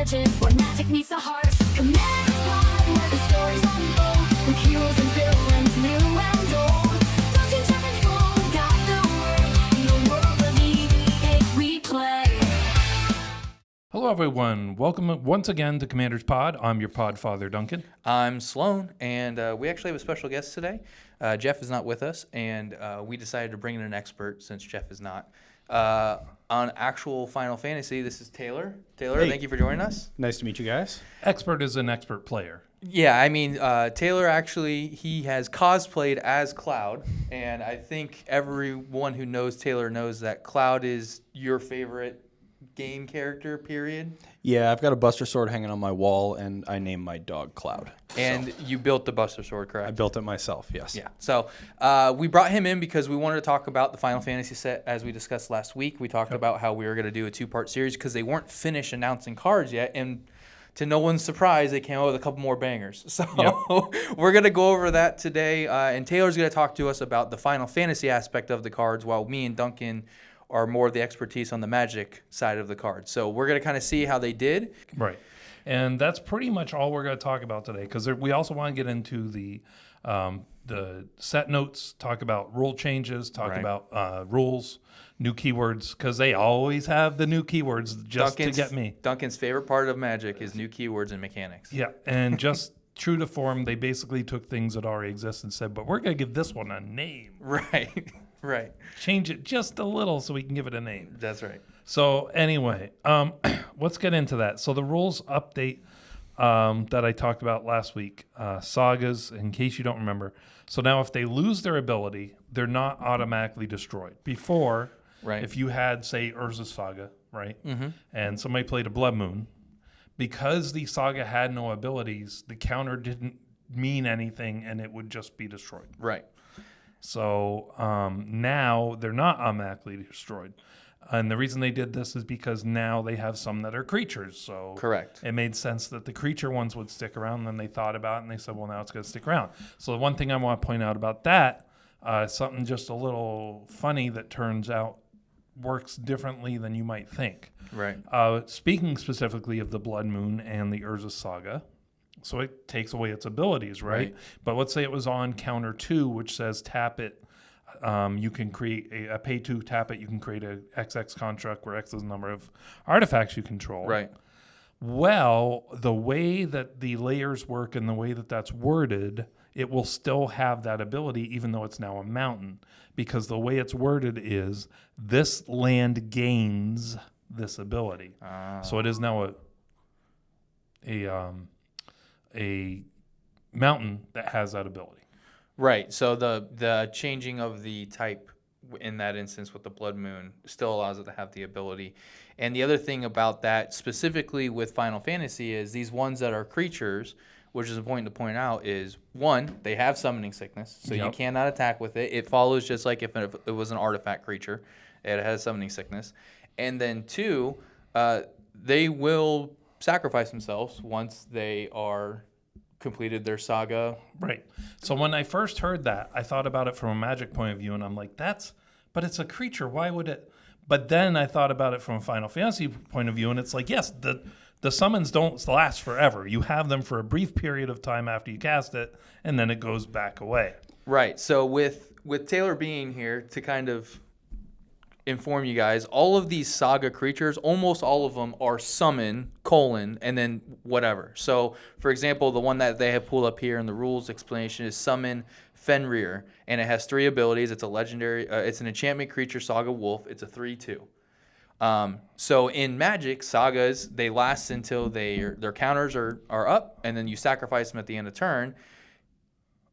legends where magic meets the heart. Commander's Pod, where the stories unfold, with heroes and villains new and old. Duncan and Sloan got the word, in the world of EVA we play. Hello, everyone. Welcome once again to Commander's Pod. I'm your pod father, Duncan. I'm Sloan, and we actually have a special guest today. Jeff is not with us, and we decided to bring in an expert since Jeff is not. On actual Final Fantasy, this is Taylor. Taylor, Hey. thank you for joining us. Nice to meet you guys. Expert is an expert player. Yeah, I mean, Taylor actually, he has cosplayed as Cloud, and I think everyone who knows Taylor knows that Cloud is your favorite game character, period. Yeah, I've got a Buster Sword hanging on my wall, and I named my dog Cloud. And you built the Buster Sword, correct? I built it myself, yes. Yeah. So we brought him in because we wanted to talk about the Final Fantasy set as we discussed last week. We talked about how we were going to do a two-part series because they weren't finished announcing cards yet. And to no one's surprise, they came out with a couple more bangers. So we're going to go over that today. And Taylor's going to talk to us about the Final Fantasy aspect of the cards while me and Duncan are more of the expertise on the Magic side of the card. So we're going to kind of see how they did. Right. And that's pretty much all we're going to talk about today, because we also want to get into the set notes, talk about rule changes, talk about rules, new keywords, because they always have the new keywords just to get me. Duncan's favorite part of Magic is new keywords and mechanics. Yeah, and just true to form, they basically took things that already exist and said, but we're going to give this one a name. Right, right. Change it just a little so we can give it a name. That's right. So anyway, let's get into that. So the rules update that I talked about last week, sagas, in case you don't remember. So now if they lose their ability, they're not automatically destroyed. Before, if you had, say, Urza's Saga, right, and somebody played a Blood Moon, because the saga had no abilities, the counter didn't mean anything and it would just be destroyed. Right. So now they're not automatically destroyed. And the reason they did this is because now they have some that are creatures. So correct. It made sense that the creature ones would stick around. And then they thought about it and they said, well, now it's going to stick around. So the one thing I want to point out about that, something just a little funny that turns out works differently than you might think. Right. Speaking specifically of the Blood Moon and the Urza Saga, so it takes away its abilities, right? But let's say it was on counter 2, which says tap it. You can create a pay to tap it. You can create a XX construct where X is the number of artifacts you control. Right. Well, the way that the layers work and the way that that's worded, it will still have that ability even though it's now a mountain, because the way it's worded is this land gains this ability. So it is now a mountain that has that ability. Right. So the changing of the type in that instance with the Blood Moon still allows it to have the ability. And the other thing about that specifically with Final Fantasy is these ones that are creatures, which is important to point out, is one, they have summoning sickness, so you cannot attack with it. It follows just like if it was an artifact creature. It has summoning sickness. And then two, they will sacrifice themselves once they are completed their saga. Right. So when I first heard that, I thought about it from a Magic point of view, and I'm like, but it's a creature. Why would it? But then I thought about it from a Final Fantasy point of view, and it's like, yes, the summons don't last forever. You have them for a brief period of time after you cast it, and then it goes back away. Right. So with Taylor being here to kind of inform you guys, all of these saga creatures, almost all of them are summon, and then whatever. So, for example, the one that they have pulled up here in the rules explanation is summon Fenrir, and it has 3 abilities. It's a legendary, it's an enchantment creature, Saga Wolf. It's a 3/2. So in Magic, sagas, they last until their counters are up, and then you sacrifice them at the end of turn.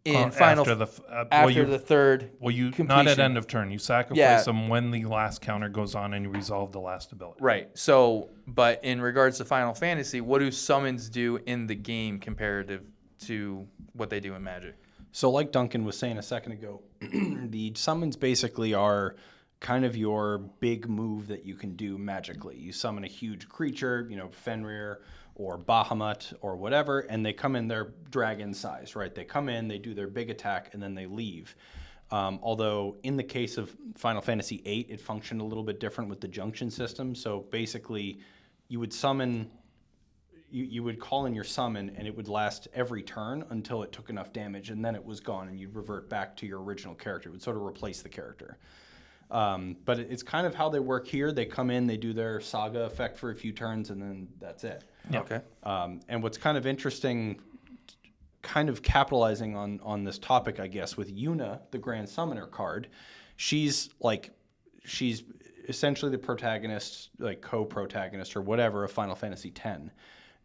In Final after the third completion. Not at end of turn. You sacrifice them when the last counter goes on and you resolve the last ability. Right. So, but in regards to Final Fantasy, what do summons do in the game comparative to what they do in Magic? So like Duncan was saying a second ago, the summons basically are kind of your big move that you can do magically. You summon a huge creature, Fenrir or Bahamut or whatever, and they come in their dragon size, right? They come in, they do their big attack, and then they leave. Although in the case of Final Fantasy VIII, it functioned a little bit different with the junction system. So basically, you would summon you would call in your summon, and it would last every turn until it took enough damage, and then it was gone, and you'd revert back to your original character. It would sort of replace the character. But it's kind of how they work here. They come in, they do their saga effect for a few turns, and then that's it. Okay. And what's kind of interesting, kind of capitalizing on this topic, I guess, with Yuna, the Grand Summoner card, she's essentially the protagonist, like co-protagonist or whatever of Final Fantasy X.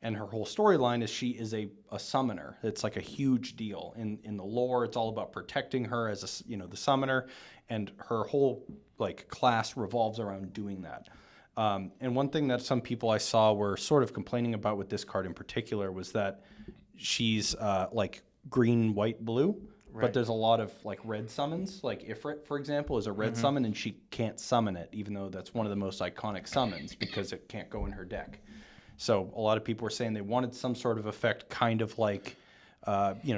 And her whole storyline is she is a summoner. It's like a huge deal in the lore. It's all about protecting her as the summoner, and her whole like class revolves around doing that. And one thing that some people I saw were sort of complaining about with this card in particular was that she's like green, white, blue. Right. But there's a lot of like red summons. Like Ifrit, for example, is a red summon, and she can't summon it, even though that's one of the most iconic summons because it can't go in her deck. So a lot of people were saying they wanted some sort of effect, kind of like,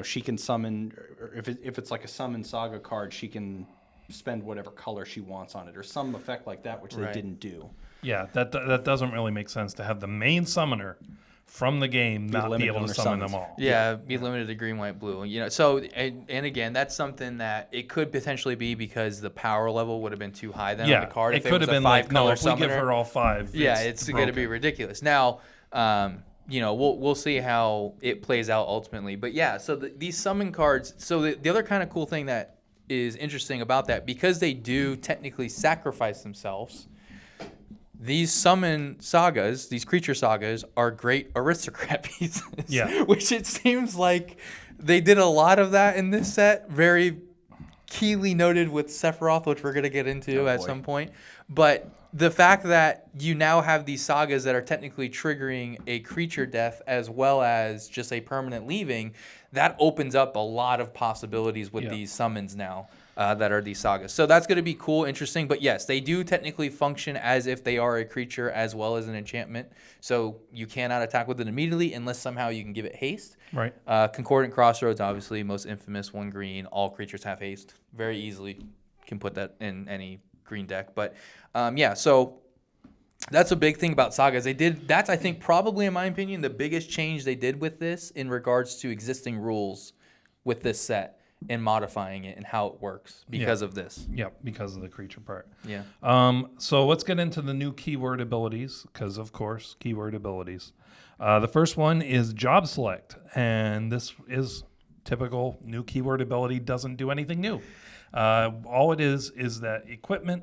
she can summon, or if it's like a summon saga card, she can spend whatever color she wants on it, or some effect like that, which they didn't do. Yeah, that doesn't really make sense to have the main summoner from the game not be able to summon them all. Yeah, be limited to green, white, blue. So and again, that's something that it could potentially be because the power level would have been too high then on the card. It could have been like, no, if we give her all 5, it's going to be ridiculous. Now, we'll see how it plays out ultimately. But yeah, so these summon cards. So the other kind of cool thing that is interesting about that, because they do technically sacrifice themselves, these summon sagas, these creature sagas, are great aristocrat pieces. Yeah. Which it seems like they did a lot of that in this set. Very keenly noted with Sephiroth, which we're going to get into at some point. But the fact that you now have these sagas that are technically triggering a creature death as well as just a permanent leaving, that opens up a lot of possibilities with these summons now. That are these sagas. So that's going to be cool, interesting. But yes, they do technically function as if they are a creature as well as an enchantment. So you cannot attack with it immediately unless somehow you can give it haste. Right. Concordant Crossroads, obviously, most infamous, 1 green. All creatures have haste. Very easily can put that in any green deck. But so that's a big thing about sagas. That's, I think, probably, in my opinion, the biggest change they did with this in regards to existing rules with this set. And modifying it and how it works because of this. Yeah, because of the creature part. Yeah. So let's get into the new keyword abilities, because of course, keyword abilities. The first one is Job Select, and this is typical new keyword ability. Doesn't do anything new. All it is that equipment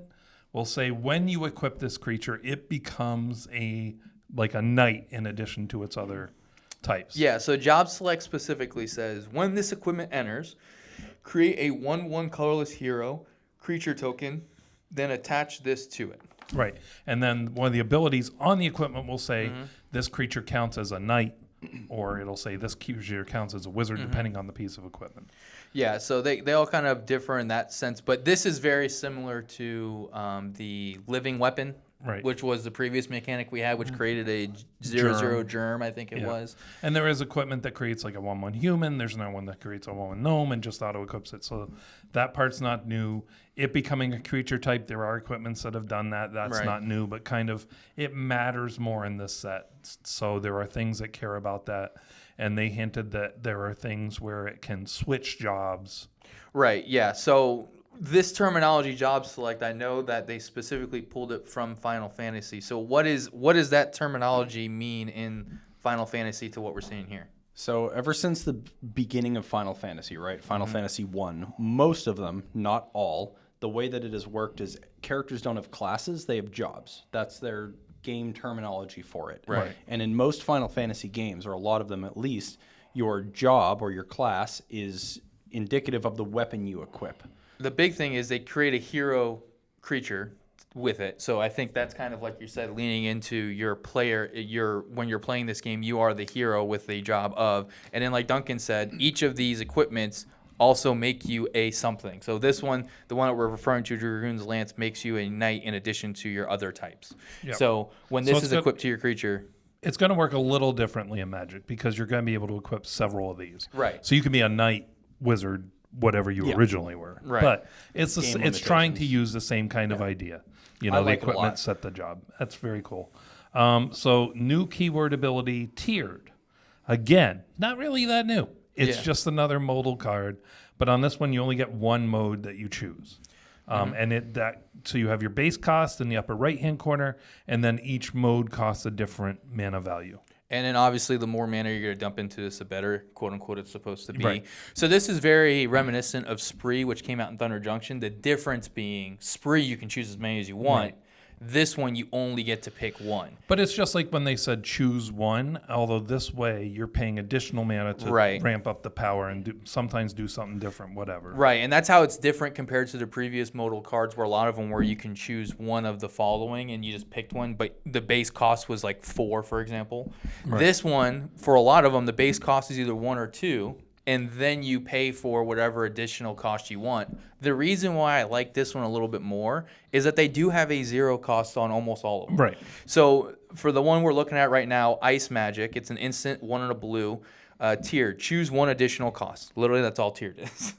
will say when you equip this creature, it becomes a knight in addition to its other types. Yeah. So Job Select specifically says when this equipment enters, create a 1/1 colorless hero creature token, then attach this to it. Right. And then one of the abilities on the equipment will say this creature counts as a knight, or it'll say this creature counts as a wizard, depending on the piece of equipment. Yeah, so they all kind of differ in that sense, but this is very similar to the living weapon, which was the previous mechanic we had, which created a 0/0 germ, I think it was. And there is equipment that creates like a 1/1 human. There's another one that creates a 1/1 gnome and just auto-equips it. So that part's not new. It becoming a creature type, there are equipments that have done that. That's not new, but kind of it matters more in this set. So there are things that care about that. And they hinted that there are things where it can switch jobs. Right, yeah. So this terminology, Job Select, I know that they specifically pulled it from Final Fantasy. So what does that terminology mean in Final Fantasy to what we're seeing here? So ever since the beginning of Final Fantasy, right? Final Fantasy 1, most of them, not all, the way that it has worked is characters don't have classes, they have jobs. That's their game terminology for it. Right. And in most Final Fantasy games, or a lot of them at least, your job or your class is indicative of the weapon you equip. The big thing is they create a hero creature with it. So I think that's kind of like you said, leaning into your player. When you're playing this game, you are the hero with the job of. And then, like Duncan said, each of these equipments also make you a something. So this one, the one that we're referring to, Dragoon's Lance, makes you a knight in addition to your other types. Yep. So when this is equipped to your creature, it's going to work a little differently in Magic because you're going to be able to equip several of these. Right. So you can be a knight, wizard, whatever you originally were. Right. But it's Game it's trying to limitations. use the same kind of idea. You I know, like it the a equipment lot. set the job. That's very cool. So new keyword ability tiered. Again, not really that new. It's Yeah. just another modal card, but on this one you only get one mode that you choose. So you have your base cost in the upper right hand corner, and then each mode costs a different mana value. And then obviously the more mana you're going to dump into this, the better, quote unquote, it's supposed to be. Right. So this is very reminiscent of Spree, which came out in Thunder Junction. The difference being Spree, you can choose as many as you want. Right. This one, you only get to pick one. But it's just like when they said choose one, although this way you're paying additional mana to Right. ramp up the power and sometimes do something different, whatever. Right, and that's how it's different compared to the previous modal cards, where a lot of them where you can choose one of the following and you just picked one, but the base cost was like 4, for example. This one, for a lot of them, the base cost is either 1 or 2, and then you pay for whatever additional cost you want. The reason why I like this one a little bit more is that they do have a 0 cost on almost all of them. Right. So for the one we're looking at right now, Ice Magic, it's an instant 1 and a blue. Tiered. Choose one additional cost. Literally, that's all tiered is.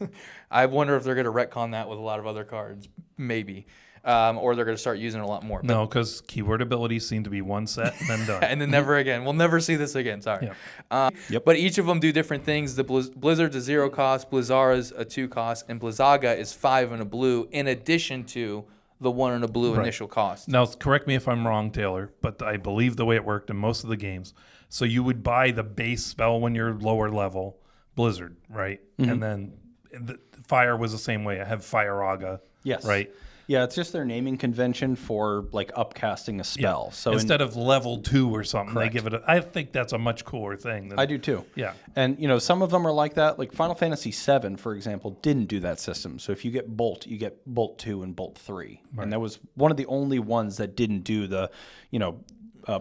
I wonder if they're going to retcon that with a lot of other cards. Maybe. Or they're going to start using it a lot more. No, because keyword abilities seem to be one set and then done. And then never again. We'll never see this again. Sorry. Yeah. But each of them do different things. The Blizzard's a 0 cost, Blizzara's a 2 cost, and Blizzaga is 5 and a blue, in addition to the 1 and a blue initial cost. Now, correct me if I'm wrong, Taylor, but I believe the way it worked in most of the games. So you would buy the base spell when you're lower level, Blizzard, right? And then the Fire was the same way. I have Fire-Aga, Yes. right? Yeah, it's just their naming convention for like upcasting a spell. So instead of level 2 or something, they give it I think that's a much cooler thing. Than, I do too. Yeah. And you know, some of them are like that. Like Final Fantasy VII, for example, didn't do that system. So if you get Bolt, you get Bolt 2 and Bolt 3. And that was one of the only ones that didn't do the, you know,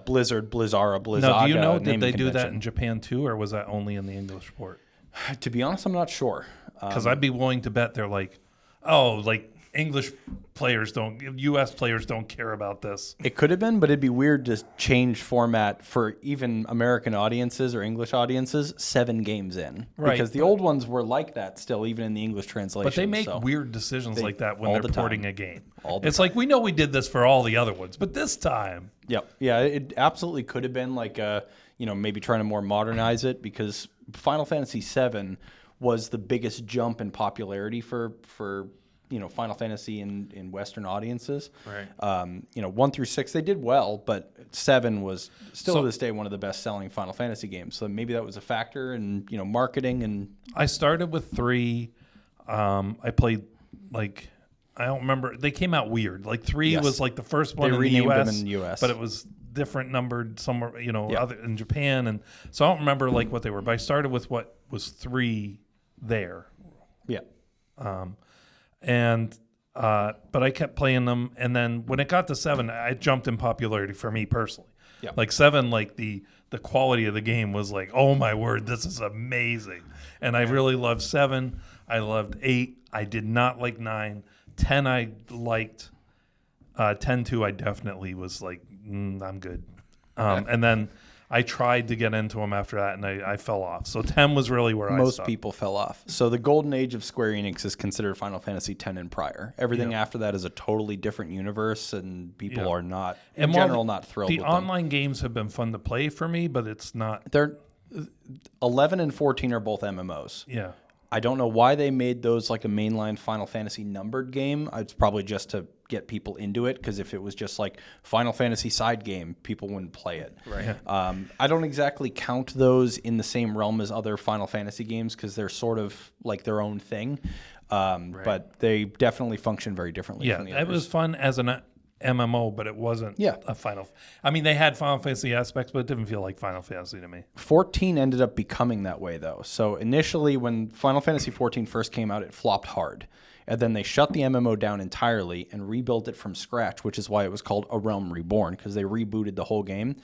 Blizzard, Blizzara, Blizzaga. Now, do you know, did naming they do that convention. in Japan too, or was that only in the English port? To be honest, I'm not sure. Because I'd be willing to bet they're like, oh, like English players don't, U.S. players don't care about this. It could have been, but it'd be weird to change format for even American audiences or English audiences 7 games in. Right, Because the old ones were like that still, even in the English translation. But they make so. weird decisions like that when all they're the time. porting a game. All the It's like, we know we did this for all the other ones, but this time. Yep. Yeah, it absolutely could have been like, you know, maybe trying to more modernize it, because Final Fantasy VII was the biggest jump in popularity for you know, Final Fantasy in Western audiences. Right. You know, 1 through 6 they did well, but 7 was still So- to this day one of the best-selling Final Fantasy games. So maybe that was a factor in, you know, marketing and I started with 3. I played, like, I don't remember. They came out weird. Like, 3 Yes. was like the first one They in the renamed them U.S. in the US. But it was different numbered somewhere, you know, Yeah. other in Japan. And so I don't remember, like, what they were. But I started with what was 3 there. yeah. But I kept playing them, and then when it got to 7, I jumped in popularity for me personally. Yeah. Like 7, like the quality of the game was like, oh my word, this is amazing. And I really loved 7. I loved 8. I did not like 9. 10 I liked. 10-2 I definitely was like, I'm good. And then I tried to get into them after that, and I fell off. So 10 was really where I Most stopped. people fell off. So the golden age of Square Enix is considered Final Fantasy X and prior. Everything after that is a totally different universe, and people are not, in while general, not thrilled The with them. online games have been fun to play for me, but it's not. They're 11 and 14 are both MMOs. Yeah. I don't know why they made those like a mainline Final Fantasy numbered game. It's probably just to get people into it, because if it was just like Final Fantasy side game, people wouldn't play it. Right. I don't exactly count those in the same realm as other Final Fantasy games, because they're sort of like their own thing. But they definitely function very differently Yeah, from the it others. was fun as an MMO, but it wasn't Yeah. a Final. I mean, they had Final Fantasy aspects, but it didn't feel like Final Fantasy to me. 14 ended up becoming that way, though. So initially, when Final Fantasy 14 first came out, it flopped hard. And then they shut the MMO down entirely and rebuilt it from scratch, which is why it was called A Realm Reborn, because they rebooted the whole game.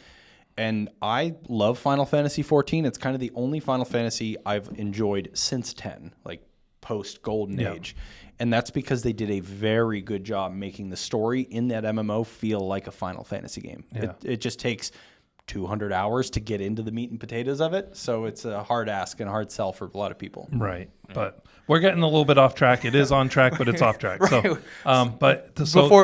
And I love Final Fantasy 14. It's kind of the only Final Fantasy I've enjoyed since 10, like post Golden Age. And that's because they did a very good job making the story in that MMO feel like a Final Fantasy game. Yeah. It just takes 200 hours to get into the meat and potatoes of it. So it's a hard ask and a hard sell for a lot of people. Right. But we're getting a little bit off track. It is on track, but it's off track. So,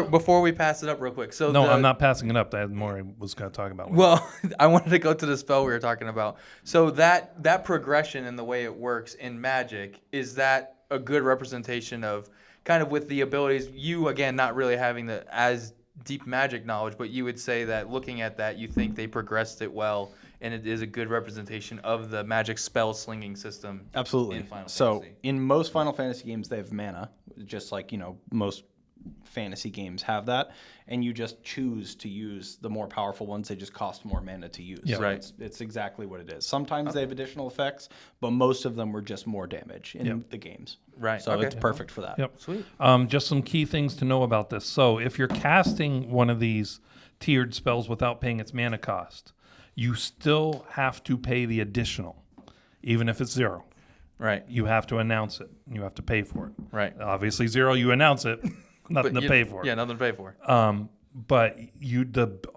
Before we pass it up real quick. So I'm not passing it up. I had more I was going to talk about. Well, I wanted to go to the spell we were talking about. So that progression and the way it works in Magic, is that a good representation of kind of with the abilities, you, again, not really having the as deep Magic knowledge, but you would say that looking at that, you think they progressed it well, and it is a good representation of the Magic spell slinging system. Absolutely. In Final So Fantasy. in most Final Fantasy games, they have mana, just like, most fantasy games have that, and you just choose to use the more powerful ones. They just cost more mana to use. Yeah. So Right. it's exactly what it is. Sometimes they have additional effects, but most of them were just more damage in the games. Right. So Okay. it's perfect for that. Yep. Sweet. Just some key things to know about this. So if you're casting one of these tiered spells without paying its mana cost, you still have to pay the additional, even if it's 0. Right. You have to announce it. You have to pay for it. Right. Obviously, 0, you announce it. Nothing But to you- pay for. Yeah, nothing to pay for. But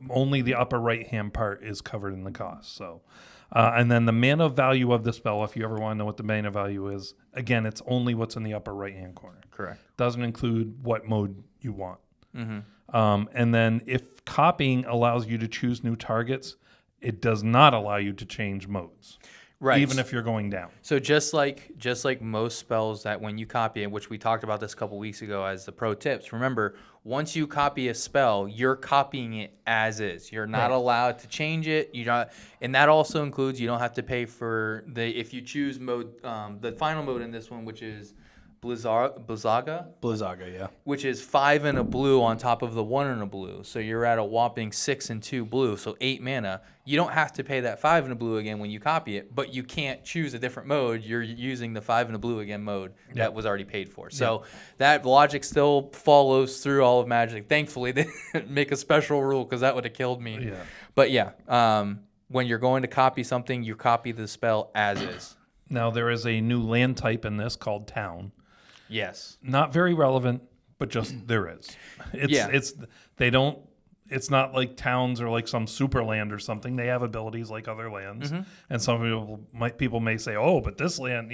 only the upper right hand part is covered in the cost. So, and then the mana value of the spell, if you ever want to know what the mana value is, again, it's only what's in the upper right hand corner. Correct. Doesn't include what mode you want. And then if copying allows you to choose new targets, it does not allow you to change modes. Right. Even if you're going down. So just like most spells that when you copy it, which we talked about this a couple weeks ago as the pro tips, remember, once you copy a spell, you're copying it as is. You're not allowed to change it. And that also includes you don't have to pay for if you choose mode, the final mode in this one, which is Blizzaga, Yeah. which is 5 and a blue on top of the 1 and a blue. So you're at a whopping 6 and 2 blue, so 8 mana. You don't have to pay that 5 and a blue again when you copy it, but you can't choose a different mode. You're using the 5 and a blue again mode that was already paid for. So that logic still follows through all of Magic. Thankfully, they didn't make a special rule because that would have killed me. Yeah. But when you're going to copy something, you copy the spell as is. Now, there is a new land type in this called Town. Yes. Not very relevant, but just there is. It's not like towns or like some super land or something. They have abilities like other lands. And some people may say, oh, but this land,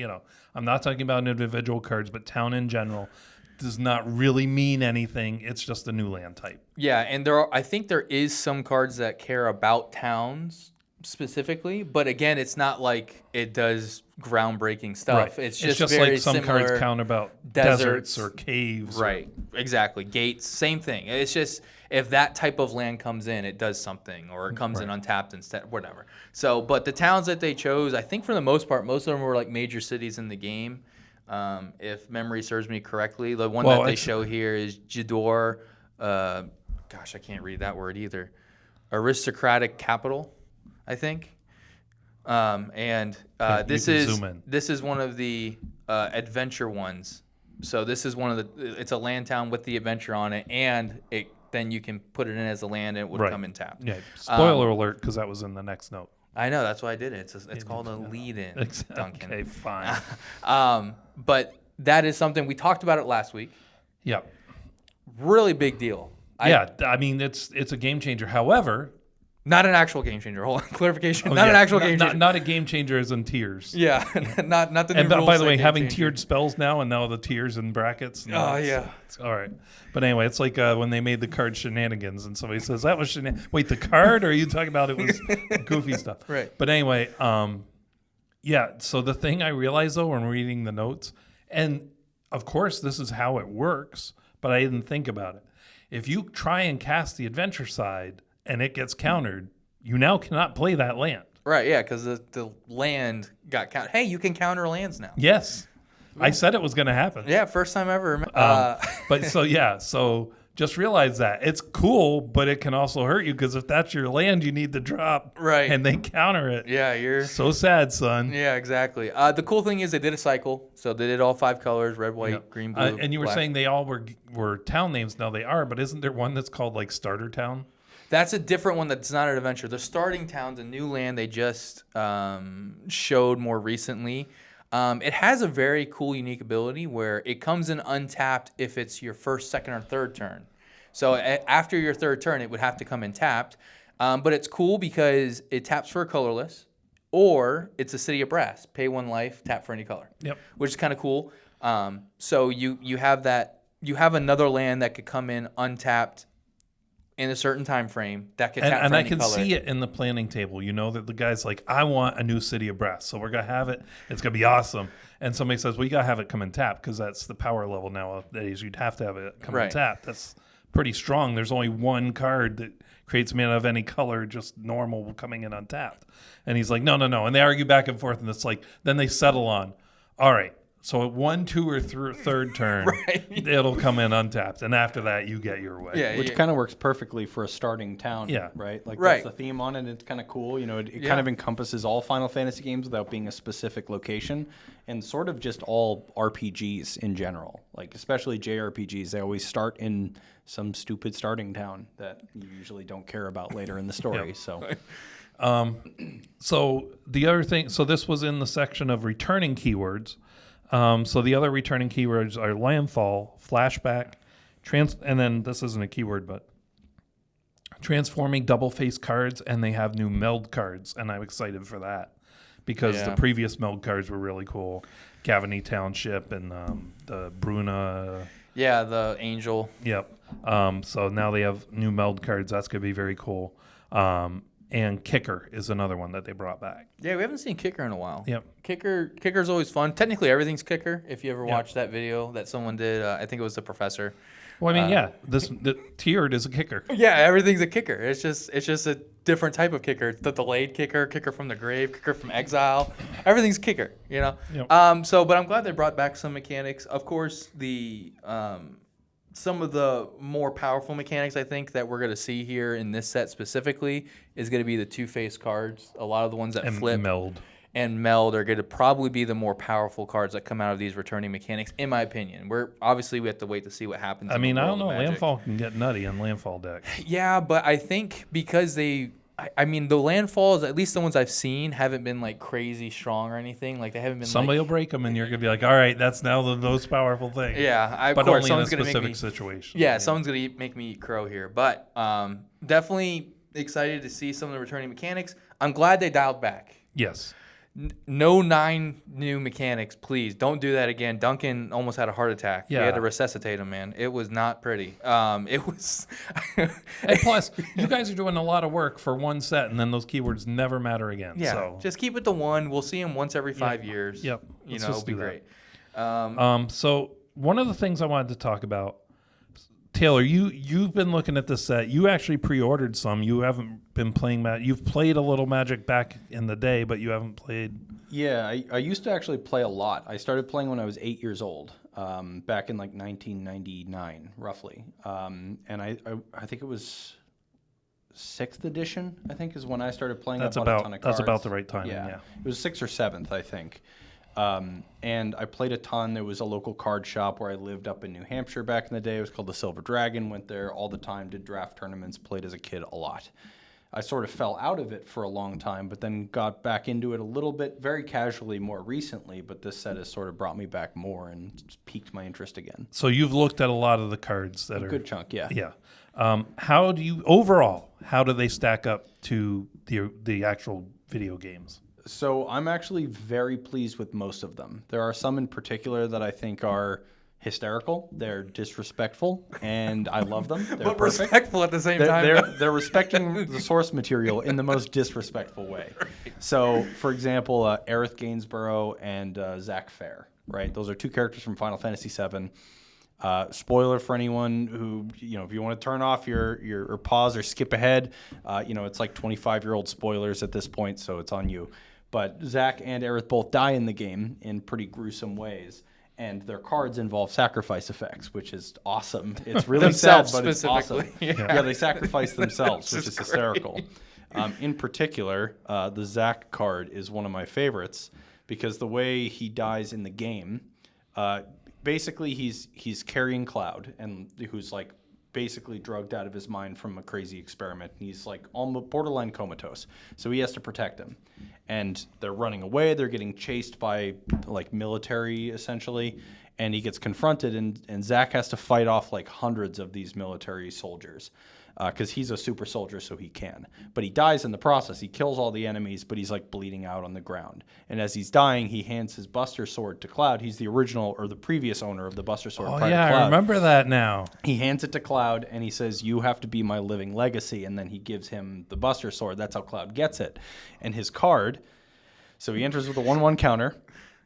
I'm not talking about individual cards, but town in general does not really mean anything. It's just a new land type. Yeah, and I think there is some cards that care about towns specifically, but again, it's not like it does groundbreaking stuff. It's just very like some similar. cards count about deserts or caves. Right, exactly. Gates, same thing. It's just if that type of land comes in, it does something, or it comes in untapped instead, whatever. So, but the towns that they chose, I think for the most part, most of them were like major cities in the game. If memory serves me correctly, the one that they show here is Jador. Gosh, I can't read that word either. Aristocratic capital, I think. This is one of the adventure ones. So this is it's a land town with the adventure on it, and then you can put it in as a land, and it would come in tapped. Yeah. Spoiler alert, because that was in the next note. I know, that's why I did it. It's called a lead-in, Duncan. Okay, fine. But that is something we talked about it last week. Yep. Really big deal. I mean, it's a game changer. However, Not an actual game changer. Hold on, clarification. Not an actual game changer. Not a game changer as in tiers. Yeah, not the new And rules by the say way, game having changer. tiered spells now, and now the tiers and brackets. Oh, yeah. It's all right. But anyway, it's like when they made the card shenanigans, and somebody says that was shenanigans. Wait, the card? Or are you talking about it was goofy stuff? Right. But anyway, yeah. So the thing I realized though when reading the notes, and of course this is how it works, but I didn't think about it. If you try and cast the adventure side and it gets countered, you now cannot play that land. Right, yeah, because the land got counted. Hey, you can counter lands now. Yes. I said it was going to happen. Yeah, first time ever. But so just realize that. It's cool, but it can also hurt you because if that's your land you need to drop Right. and they counter it. Yeah, you're... So sad, son. Yeah, exactly. The cool thing is they did a cycle. So they did all 5 colors, red, white, green, blue, and you were black. saying they all were town names. Now they are, but isn't there one that's called like Starter Town? That's a different one that's not an adventure. The starting town's a new land they just showed more recently. It has a very cool, unique ability where it comes in untapped if it's your first, second, or third turn. So after your third turn, it would have to come in tapped. But it's cool because it taps for a colorless, or it's a City of Brass. Pay 1 life, tap for any color. Yep. Which is kind of cool. So you have that. You have another land that could come in untapped in a certain time frame that could tap And for I any can color. see it in the planning table. You know that the guy's like, I want a new City of Brass, so we're gonna have it. It's gonna be awesome. And somebody says, well, you gotta have it come and tap because that's the power level nowadays. You'd have to have it come and Right. tap. That's pretty strong. There's only one card that creates mana of any color, just normal coming in untapped. And he's like, no. And they argue back and forth, and it's like, then they settle on, all right. So at 1, 2, or third turn, it'll come in untapped, and after that, you get your way. Yeah, Which kind of works perfectly for a starting town, Yeah. right? Like Right. that's the theme on it. It's kind of cool. You know, it Yeah. kind of encompasses all Final Fantasy games without being a specific location, and sort of just all RPGs in general. Like especially JRPGs, they always start in some stupid starting town that you usually don't care about later in the story. So So the other thing, so this was in the section of returning keywords. So the other returning keywords are landfall, flashback, and then this isn't a keyword, but transforming double face cards, and they have new meld cards, and I'm excited for that because the Yeah. previous meld cards were really cool. Gavany Township and the Bruna. Yeah, the Angel. Yep. So now they have new meld cards. That's going to be very cool. And Kicker is another one that they brought back. Yeah, we haven't seen Kicker in a while. Yep. Kicker's always fun. Technically, everything's Kicker. If you ever watched that video that someone did, I think it was the professor. Well, I mean, the tiered is a kicker. Yeah, everything's a kicker. It's just a different type of kicker. The delayed kicker, kicker from the grave, kicker from exile. Everything's kicker, you know. Yep. But I'm glad they brought back some mechanics. Of course, the some of the more powerful mechanics I think that we're gonna see here in this set specifically is gonna be the 2-face cards. A lot of the ones that And flip meld. and meld are going to probably be the more powerful cards that come out of these returning mechanics, in my opinion. We have to wait to see what happens. I in mean, the I world don't of know. Magic. Landfall can get nutty on landfall decks. Yeah, but I think because the landfalls, at least the ones I've seen, haven't been like crazy strong or anything. Like they haven't been. Somebody like, will break them, and you're gonna be like, "All right, that's now the most powerful thing." Yeah, but of course, only in a someone's gonna make specific me. situation. Yeah, someone's gonna make me eat crow here, but definitely excited to see some of the returning mechanics. I'm glad they dialed back. Yes. No 9 new mechanics, please. Don't do that again. Duncan almost had a heart attack. We Yeah. had to resuscitate him, man. It was not pretty. It was. And plus, you guys are doing a lot of work for one set, and then those keywords never matter again. Yeah, So. just keep it to 1. We'll see him once every 5 years. Yep. You Let's know, just it'll be do that. great. So one of the things I wanted to talk about, Taylor, you've been looking at this set. You actually pre-ordered some. You haven't been playing Magic. You've played a little Magic back in the day, but you haven't played. yeah, I used to actually play a lot. I started playing when I was 8 years old, back in like 1999, roughly. And I think it was 6th edition. I think is when I started playing. That's I bought a ton of about cards. the right timing. Yeah. It was 6th or 7th, I think. And I played a ton. There was a local card shop where I lived up in New Hampshire back in the day. It was called the Silver Dragon. Went there all the time, did draft tournaments, played as a kid a lot. I sort of fell out of it for a long time, but then got back into it a little bit, very casually more recently. But this set has sort of brought me back more and piqued my interest again. So you've looked at a lot of the cards that are Good chunk, yeah. Yeah. How do they stack up to the actual video games? So I'm actually very pleased with most of them. There are some in particular that I think are hysterical. They're disrespectful, and I love them. They're But perfect. respectful at the same time. They're respecting the source material in the most disrespectful way. So, for example, Aerith Gainsborough and Zach Fair, right? Those are 2 characters from Final Fantasy VII. Spoiler for anyone who, if you want to turn off your or pause or skip ahead, it's like 25-year-old spoilers at this point, so it's on you. But Zach and Aerith both die in the game in pretty gruesome ways, and their cards involve sacrifice effects, which is awesome. It's really sad, Themselves but it's awesome. specifically. Yeah, they sacrifice themselves, which This is is hysterical. In particular, the Zach card is one of my favorites because the way he dies in the game, basically he's carrying Cloud, and who's like basically drugged out of his mind from a crazy experiment. He's like almost borderline comatose, so he has to protect him. And they're running away. They're getting chased by like military essentially, and he gets confronted, and Zach has to fight off like hundreds of these military soldiers. because he's a super soldier, so he can. But he dies in the process. He kills all the enemies, but he's like bleeding out on the ground. And as he's dying, he hands his Buster Sword to Cloud. He's the original or the previous owner of the Buster Sword. Oh prior to yeah, Cloud. I remember that now. He hands it to Cloud, and he says, "You have to be my living legacy." And then he gives him the Buster Sword. That's how Cloud gets it. And his card, so he enters with a 1/1 counter.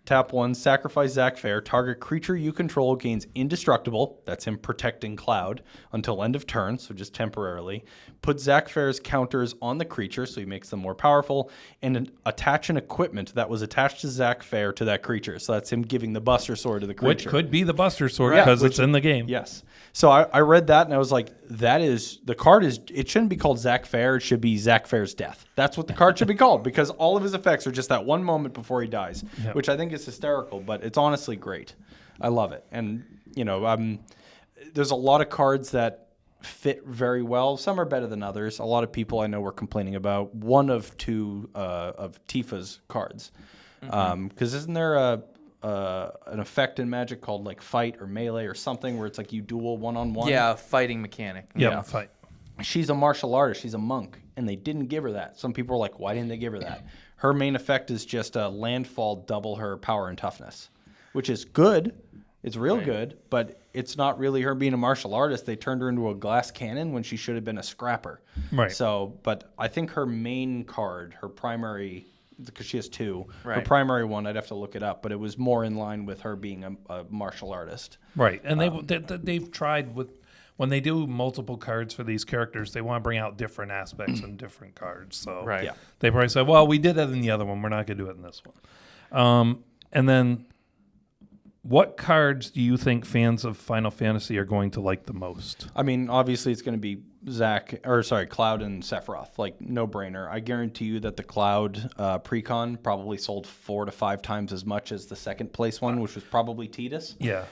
Tap 1, sacrifice Zac Fair. Target creature you control gains indestructible. That's him protecting Cloud until end of turn, so just temporarily. Put Zac Fair's counters on the creature, so he makes them more powerful. And attach an equipment that was attached to Zac Fair to that creature. So that's him giving the Buster Sword to the creature. Which could be the Buster Sword Right. because Which- it's in the game. Yes. So I read that and I was like, that is, the card is, it shouldn't be called Zac Fair. It should be Zac Fair's death. That's what the card should be called, because all of his effects are just that one moment before he dies, Yep. which I think is hysterical, but it's honestly great. I love it. And, you know, there's a lot of cards that fit very well. Some are better than others. A lot of people I know were complaining about one of two of Tifa's cards. Because isn't there an effect in Magic called like fight or melee or something where it's like you duel one-on-one? Yeah, fighting mechanic. Yeah, fight. She's a martial artist. She's a monk, and they didn't give her that. Some people are like, why didn't they give her that? Her main effect is just a landfall double her power and toughness, which is good. It's real good, but it's not really her being a martial artist. They turned her into a glass cannon when she should have been a scrapper. Right. So, but I think her main card, her primary, because she has two, her Right. primary one, I'd have to look it up, but it was more in line with her being a martial artist. Right, and they've tried with when they do multiple cards for these characters, they want to bring out different aspects in different cards. So Right. Yeah. they probably said, "Well, we did that in the other one. We're not going to do it in this one." And then, what cards do you think fans of Final Fantasy are going to like the most? I mean, obviously it's going to be Cloud and Sephiroth, like no brainer. I guarantee you that the Cloud precon probably sold 4 to 5 times as much as the second place one, which was probably Tidus. Yeah,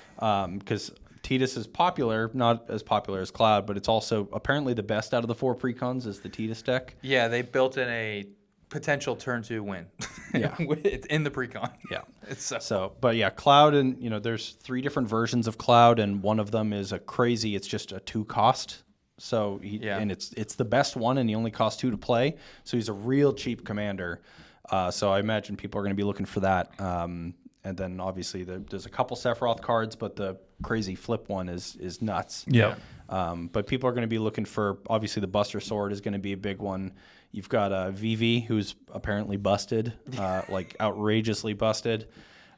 Because Tidus is popular, not as popular as Cloud, but it's also apparently the best out of the 4 precons is the Tidus deck. Yeah, they built in a potential turn 2 win. Yeah. It's in the precon. Yeah. It's So, but yeah, Cloud, and you know, there's 3 different versions of Cloud, and one of them is it's just a 2 cost. So and it's the best one, and he only costs 2 to play. So he's a real cheap commander. So I imagine people are going to be looking for that. And then obviously there's a couple Sephiroth cards, but the crazy flip one is nuts. yeah. But people are going to be looking for, obviously the Buster Sword is going to be a big one. You've got Vivi, who's apparently busted, like outrageously busted.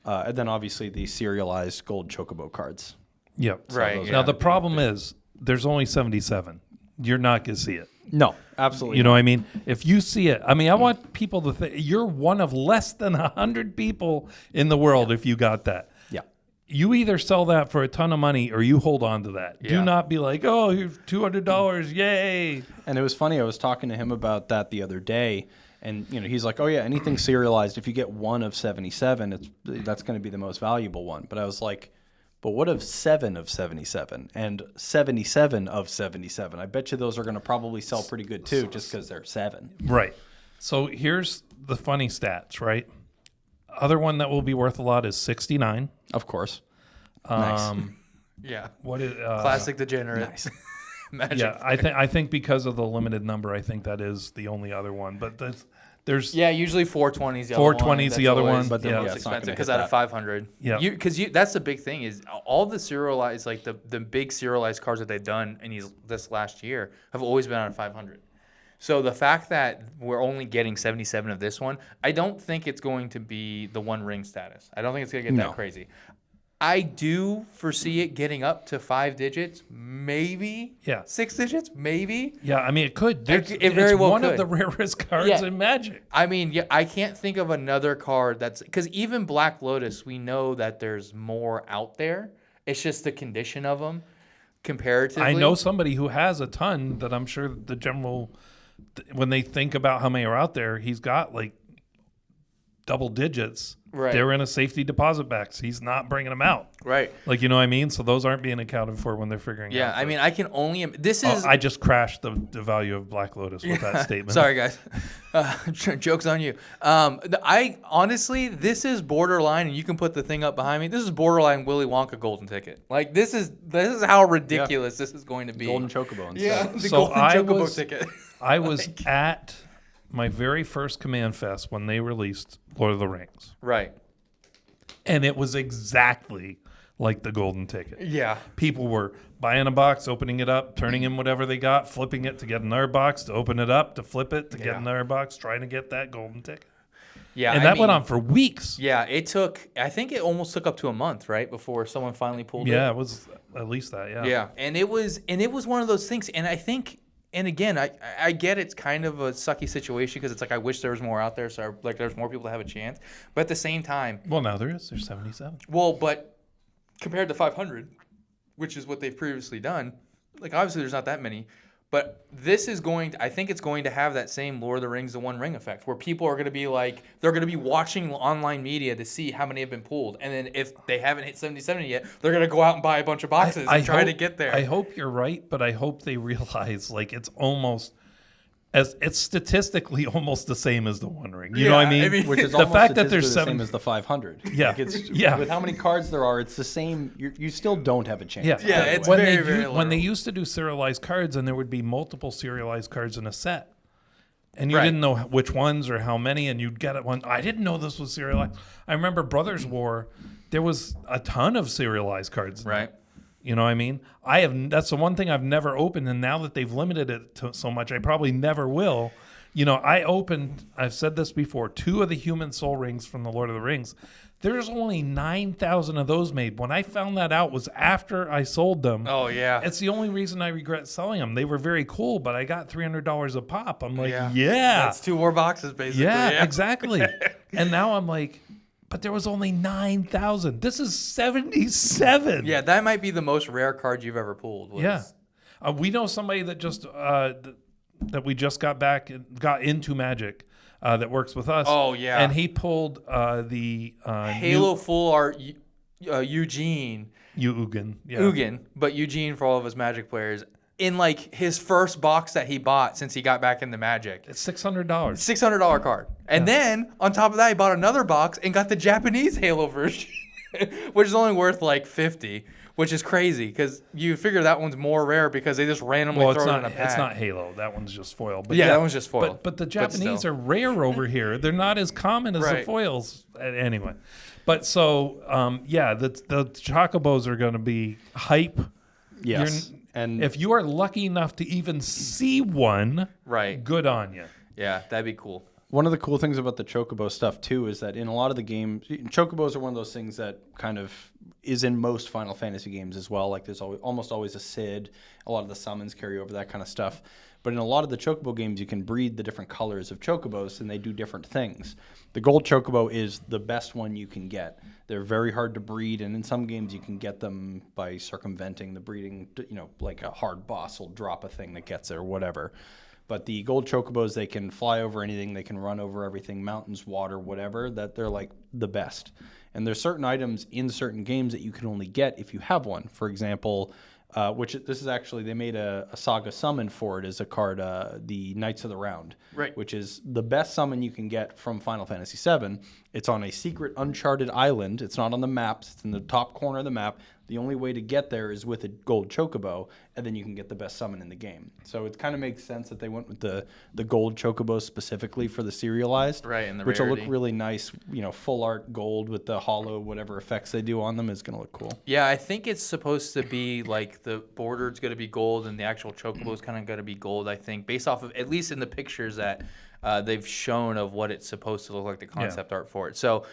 And then obviously the serialized gold Chocobo cards. Yep. Right, those yeah. Now the problem is there's only 77. You're not going to see it. No, absolutely. You know what I mean? If you see it, I mean, I want people to think you're one of less than 100 people in the world if you got that. Yeah. You either sell that for a ton of money or you hold on to that. Do Yeah. not be like, oh, here's $200, yay. And it was funny. I was talking to him about that the other day, and you know, he's like, "Oh yeah, anything serialized. If you get one of 77, that's going to be the most valuable one." But I was like, "But what of 7 of 77 and 77 of 77? I bet you those are going to probably sell pretty good too, just because they're 7." Right. So here's the funny stats, right? Other one that will be worth a lot is 69. Of course. Nice. Yeah. What is Classic degenerate. Nice. Magic. Yeah, I think because of the limited number, I think that is the only other one. But there's Yeah, usually 420 is the other one. 420 is the other one, But but the yeah, most it's not gonna expensive hit because out of that. 500. Yeah. Because that's the big thing is all the serialized, like the big serialized cards that they've done in this last year have always been out of 500. So the fact that we're only getting 77 of this one, I don't think it's going to be the One Ring status. I don't think it's going to get No. that crazy. I do foresee it getting up to 5 digits, maybe. Yeah. 6 digits, maybe. yeah. I mean, it could. It very well one of could. the rarest cards Yeah. in Magic. I mean, yeah, I can't think of another card that's because even Black Lotus, we know that there's more out there. It's just the condition of them comparatively. I know somebody who has a ton that I'm sure the general, when they think about how many are out there, he's got like double digits, Right. they're in a safety deposit box. He's not bringing them out. Right. Like, you know what I mean? So those aren't being accounted for when they're figuring Yeah. out. I mean, I can only. This is. I just crashed the value of Black Lotus with that statement. Sorry, guys. Joke's on you. I honestly, this is borderline, and you can put the thing up behind me. This is borderline Willy Wonka golden ticket. Like this is how ridiculous this is going to be. Golden Chocobo instead. Yeah, the So golden I chocobo was- ticket. I was at my very first Command Fest when they released Lord of the Rings. Right. And it was exactly like the golden ticket. Yeah. People were buying a box, opening it up, turning in whatever they got, flipping it to get another box, to open it up, to flip it, to get another box, trying to get that golden ticket. Yeah. And that went on for weeks. Yeah, it took. I think it almost took up to a month, right, before someone finally pulled it. Yeah, it was at least that, yeah. Yeah, and it was one of those things, and I think, and again, I get it's kind of a sucky situation because it's like I wish there was more out there, so like there's more people to have a chance, but at the same time, Well, now there is. There's 77. well, but compared to 500, which is what they've previously done, like obviously there's not that many, but this is going to, I think it's going to have that same Lord of the Rings, the One Ring effect, where people are going to be like, they're going to be watching online media to see how many have been pulled, and then if they haven't hit 77 yet, they're going to go out and buy a bunch of boxes and try to get there. I hope you're right, but I hope they realize like it's almost as it's statistically almost the same as the One Ring. You know what I Yeah, mean? I mean- Which is the almost fact that statistically there's the seven. same as the 500. Yeah. Like it's, Yeah. With how many cards there are, it's the same. You still don't have a chance. Yeah, Yeah, it's when very, they very when they literal. used to do serialized cards, and there would be multiple serialized cards in a set, and you Right. didn't know which ones or how many, and you'd get it one. I didn't know this was serialized. I remember Brothers War. There was a ton of serialized cards. in Right. it. You know what I mean? That's the one thing I've never opened, and now that they've limited it to so much, I probably never will. You know, I've said this before, 2 of the human soul rings from the Lord of the Rings. There's only 9,000 of those made. When I found that out was after I sold them. Oh yeah. It's the only reason I regret selling them. They were very cool, but I got $300 a pop. I'm like, Yeah. yeah. That's 2 more boxes basically. Yeah, exactly. And now I'm like, but there was only 9,000. This is 77. Yeah, that might be the most rare card you've ever pulled. Yeah. We know somebody that just that we just got into Magic that works with us. Oh, yeah. And he pulled the Halo Full Art Eugene. Ugin. Yeah. Ugin, but Eugene for all of his Magic players. In like his first box that he bought since he got back into Magic. It's $600. $600 card. And then on top of that, he bought another box and got the Japanese Halo version, which is only worth like $50, which is crazy because you figure that one's more rare because they just randomly Well, throw it's it in not. a pack. It's not Halo. That one's just foil. But Yeah, that one's just foil. But the But Japanese still. are rare over here. They're not as common as the Right. foils. Anyway, but so yeah, the chocobos are going to be hype. Yes. And If you are lucky enough to even see one, Right. good on you. Yeah, that'd be cool. one of the cool things about the Chocobo stuff too is that in a lot of the games, Chocobos are one of those things that kind of is in most Final Fantasy games as well. Like there's almost always a Sid. A lot of the summons carry over that kind of stuff. But in a lot of the Chocobo games, you can breed the different colors of Chocobos, and they do different things. The gold Chocobo is the best one you can get. They're very hard to breed, and in some games you can get them by circumventing the breeding. You know, like a hard boss will drop a thing that gets it or whatever. But the gold Chocobos, they can fly over anything, they can run over everything, mountains, water, whatever, that they're like the best. And there's certain items in certain games that you can only get if you have one. For example, this is actually, they made a Saga summon for it as a card, the Knights of the Round, Right. which is the best summon you can get from Final Fantasy VII. It's on a secret uncharted island. It's not on the maps. It's in the top corner of the map. The only way to get there is with a gold Chocobo, and then you can get the best summon in the game. So it kind of makes sense that they went with the gold Chocobo specifically for the serialized, Right, and the which will rarity. look really nice. You know, full art gold with the hollow whatever effects they do on them is going to look cool. Yeah, I think it's supposed to be like the border's going to be gold and the actual Chocobo's kind of going to be gold, I think, based off of, at least in the pictures that they've shown of what it's supposed to look like, the concept art for it. So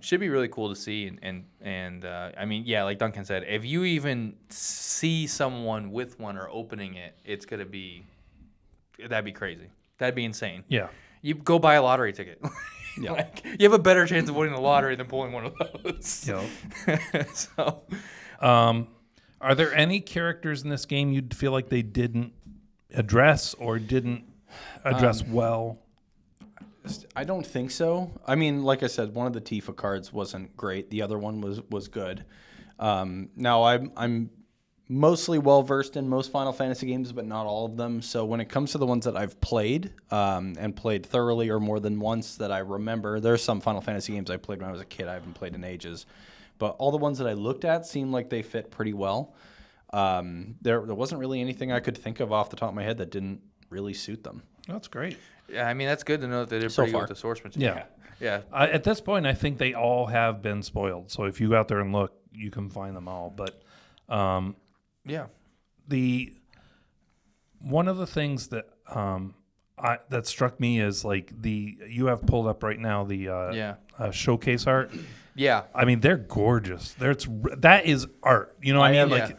should be really cool to see. And I mean, yeah, like Duncan said, if you even see someone with one or opening it, it's going to be, that'd be crazy. That'd be insane. Yeah. You go buy a lottery ticket. Yeah. Like, you have a better chance of winning the lottery than pulling one of those. So, Are there any characters in this game you'd feel like they didn't address or didn't address well? I don't think so. I mean, like I said, one of the Tifa cards wasn't great. The other one was good. Now I'm mostly well versed in most Final Fantasy games, but not all of them. So when it comes to the ones that I've played and played thoroughly or more than once that I remember, there's some Final Fantasy games I played when I was a kid I haven't played in ages. But all the ones that I looked at seemed like they fit pretty well. There wasn't really anything I could think of off the top of my head that didn't really suit them. That's great. Yeah, I mean, that's good to know that they did So pretty good far. with the source material. Yeah. Yeah. At this point, I think they all have been spoiled. So if you go out there and look, you can find them all. But Yeah. one of the things that that struck me is like you have pulled up right now the showcase art. Yeah. I mean, they're gorgeous. That is art. You know what I mean? Yeah. Like,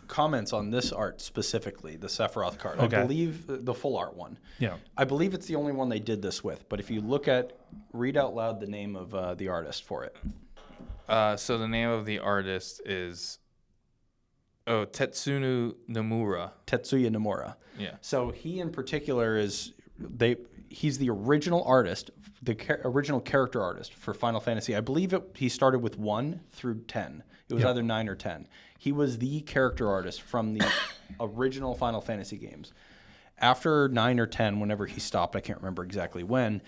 Comments on this art specifically, the Sephiroth card. Okay. I believe the full art one. yeah. I believe it's the only one they did this with. But if you read out loud the name of the artist for it. So the name of the artist is Tetsuya Nomura. Tetsuya Nomura. Yeah. So he in particular he's the original artist, original character artist for Final Fantasy. I believe he started with 1 through 10. It was either 9 or 10. He was the character artist from the original Final Fantasy games. After 9 or 10, whenever he stopped, I can't remember exactly when,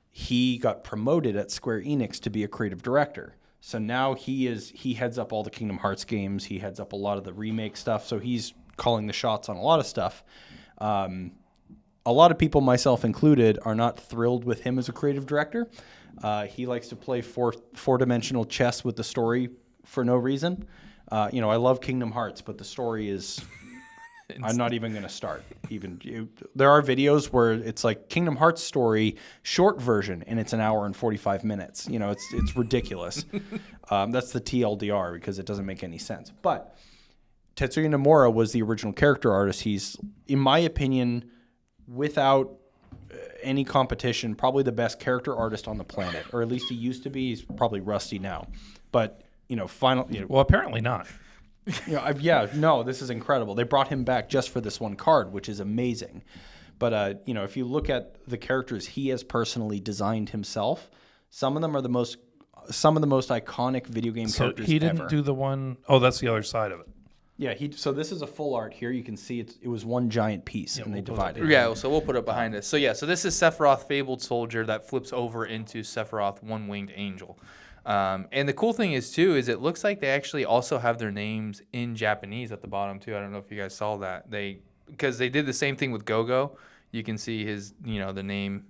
he got promoted at Square Enix to be a creative director. So now he heads up all the Kingdom Hearts games. He heads up a lot of the remake stuff. So he's calling the shots on a lot of stuff. A lot of people, myself included, are not thrilled with him as a creative director. He likes to play four-dimensional chess with the story for no reason. I love Kingdom Hearts, but the story is... I'm not even going to start. There are videos where it's like Kingdom Hearts story, short version, and it's an hour and 45 minutes. It's ridiculous. That's the TLDR because it doesn't make any sense. But Tetsuya Nomura was the original character artist. He's, in my opinion, without any competition, probably the best character artist on the planet, or at least he used to be. He's probably rusty now, but Well, apparently not. No, this is incredible. They brought him back just for this one card, which is amazing. But if you look at the characters he has personally designed himself, some of them are the most iconic video game characters So he didn't ever. do the one oh that's the other side of it. Yeah, so this is a full art here. You can see it was one giant piece, and they divided it. Yeah, so we'll put it behind us. So so this is Sephiroth Fabled Soldier that flips over into Sephiroth One-Winged Angel. And the cool thing is it looks like they actually also have their names in Japanese at the bottom too. I don't know if you guys saw that. Because they did the same thing with Gogo. You can see his, the name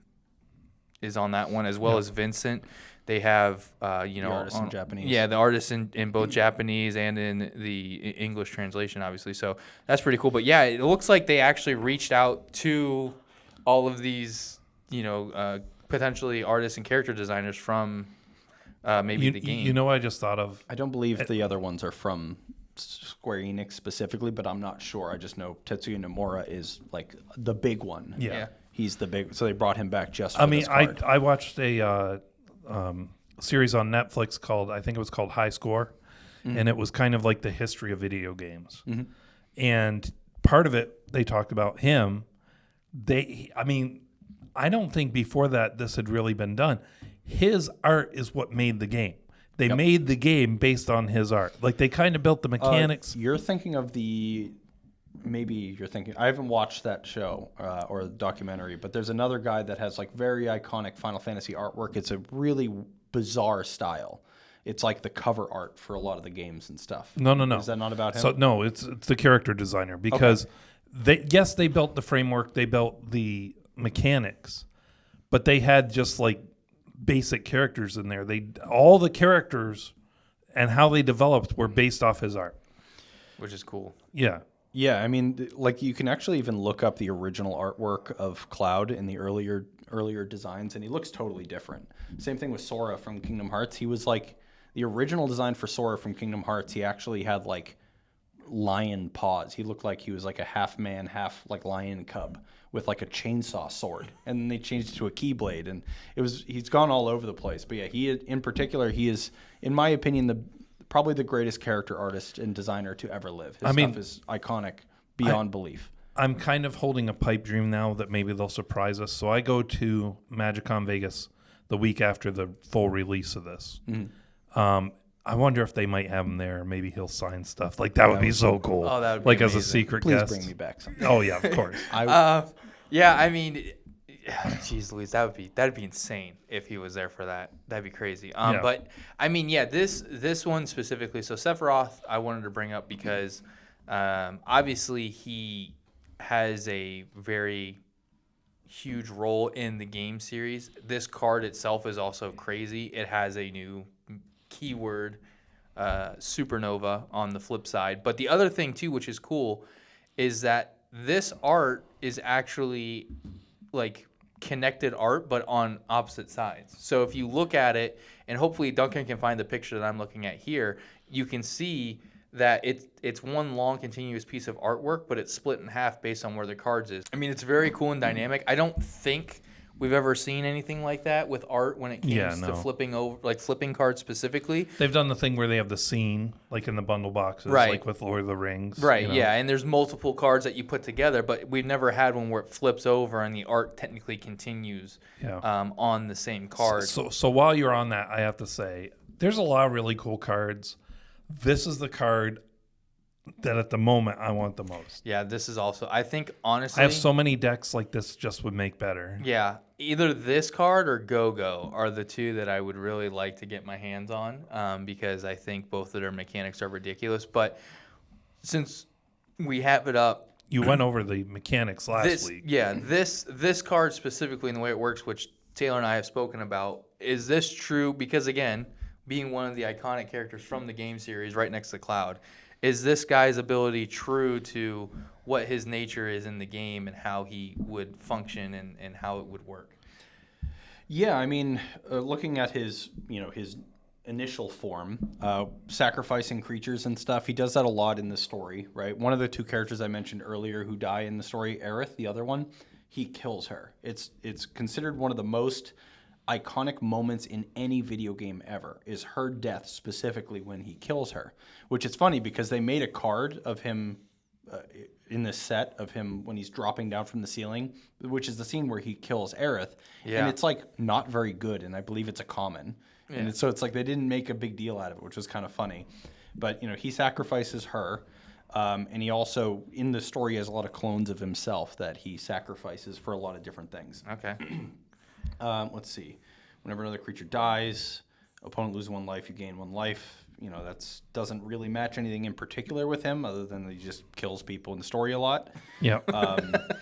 is on that one as well as Vincent. They have, The artist in Japanese. Yeah, the artist in both Japanese and in the English translation, obviously. So that's pretty cool. But yeah, it looks like they actually reached out to all of these, potentially artists and character designers from maybe the game. I just thought of I don't believe the other ones are from Square Enix specifically, but I'm not sure. I just know Tetsuya Nomura is like the big one. Yeah. He's the big. So they brought him back just for this card. I watched a series on Netflix called High Score, and it was kind of like the history of video games. And part of it, they talked about him. I don't think before that this had really been done. His art is what made the game. They made the game based on his art. Like they kind of built the mechanics. You're thinking of I haven't watched that show or the documentary, but there's another guy that has like very iconic Final Fantasy artwork. It's a really bizarre style. It's like the cover art for a lot of the games and stuff. No. Is that not about him? So no, it's the character designer because they built the framework, they built the mechanics, but they had just like basic characters in there. All the characters and how they developed were based off his art, which is cool. Yeah. Yeah, like you can actually even look up the original artwork of Cloud in the earlier designs, and he looks totally different. Same thing with Sora from Kingdom Hearts. He was like the original design for Sora from Kingdom Hearts. He actually had like lion paws. He looked like he was like a half man, half like lion cub with like a chainsaw sword, and then they changed it to a keyblade, and he's gone all over the place. But yeah, he is, in my opinion, probably the greatest character artist and designer to ever live. His stuff is iconic beyond belief. I'm kind of holding a pipe dream now that maybe they'll surprise us. So I go to MagicCon Vegas the week after the full release of this. Mm-hmm. I wonder if they might have him there. Maybe he'll sign stuff. Like that would be so cool. Oh, that would be like as a amazing. secret Please guest. bring me back something. Oh yeah, of course. Yeah, I mean, jeez Louise, that'd be insane if he was there for that. That'd be crazy. Yeah. But I mean, yeah, this one specifically. So Sephiroth, I wanted to bring up because obviously he has a very huge role in the game series. This card itself is also crazy. It has a new keyword, supernova, on the flip side. But the other thing too, which is cool, is that this art is actually like connected art, but on opposite sides. So if you look at it, and hopefully Duncan can find the picture that I'm looking at here, you can see that it's one long continuous piece of artwork, but it's split in half based on where the cards is. I mean, it's very cool and dynamic. I don't think we've ever seen anything like that with art when it comes to flipping over, like flipping cards specifically. They've done the thing where they have the scene, like in the bundle boxes, Right. like with Lord of the Rings. Right, you know? yeah, and there's multiple cards that you put together, but we've never had one where it flips over and the art technically continues Yeah. on the same card. So while you're on that, I have to say, there's a lot of really cool cards. This is the card that at the moment I want the most. Yeah, this is also, I think, honestly, I have so many decks like this just would make better. yeah, either this card or Go-Go are the two that I would really like to get my hands on, because I think both of their mechanics are ridiculous. But since we have it up, You went over the mechanics last week. yeah, this card specifically and the way it works, which Taylor and I have spoken about, is this true? Because again, being one of the iconic characters from the game series right next to Cloud, is this guy's ability true to what his nature is in the game and how he would function and how it would work? Yeah, I mean, looking at his initial form, sacrificing creatures and stuff, he does that a lot in the story, right? One of the two characters I mentioned earlier who die in the story, Aerith, the other one, he kills her. It's considered one of the most iconic moments in any video game ever, is her death, specifically when he kills her. Which is funny because they made a card of him in this set of him when he's dropping down from the ceiling, which is the scene where he kills Aerith. Yeah. And it's like not very good, and I believe it's a common. Yeah. And so it's like they didn't make a big deal out of it, which was kind of funny. But he sacrifices her, and he also in the story has a lot of clones of himself that he sacrifices for a lot of different things. Okay. Let's see. Whenever another creature dies, opponent loses 1 life, you gain 1 life. That doesn't really match anything in particular with him, other than he just kills people in the story a lot. Yeah.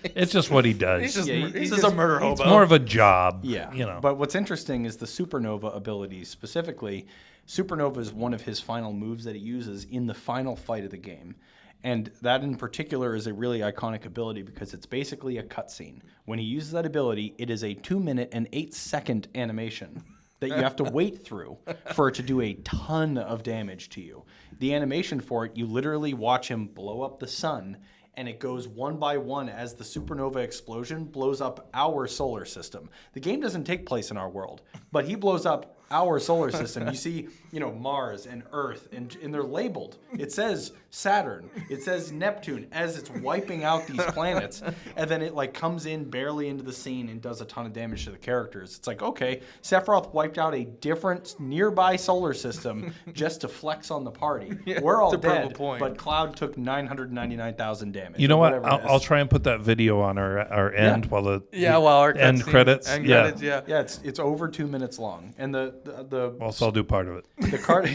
It's just what he does. He's just, Yeah, he's just a murder hobo. It's more of a job. Yeah. But what's interesting is the supernova abilities specifically. Supernova is one of his final moves that he uses in the final fight of the game. And that in particular is a really iconic ability because it's basically a cutscene. When he uses that ability, it is a 2-minute and 8-second animation that you have to wait through for it to do a ton of damage to you. The animation for it, you literally watch him blow up the sun, and it goes one by one as the supernova explosion blows up our solar system. The game doesn't take place in our world, but he blows up our solar system. You see, Mars and Earth, and they're labeled. It says Saturn. It says Neptune as it's wiping out these planets, and then it comes in barely into the scene and does a ton of damage to the characters. It's like, okay, Sephiroth wiped out a different nearby solar system just to flex on the party. Yeah, We're all to prove a dead, point. but Cloud took 999,000 damage. You know what? whatever it is. I'll try and put that video on our end while the while our end cutscene- credits. End yeah. credits, yeah. Yeah, it's over 2 minutes long, and the Also, I'll do part of it. the card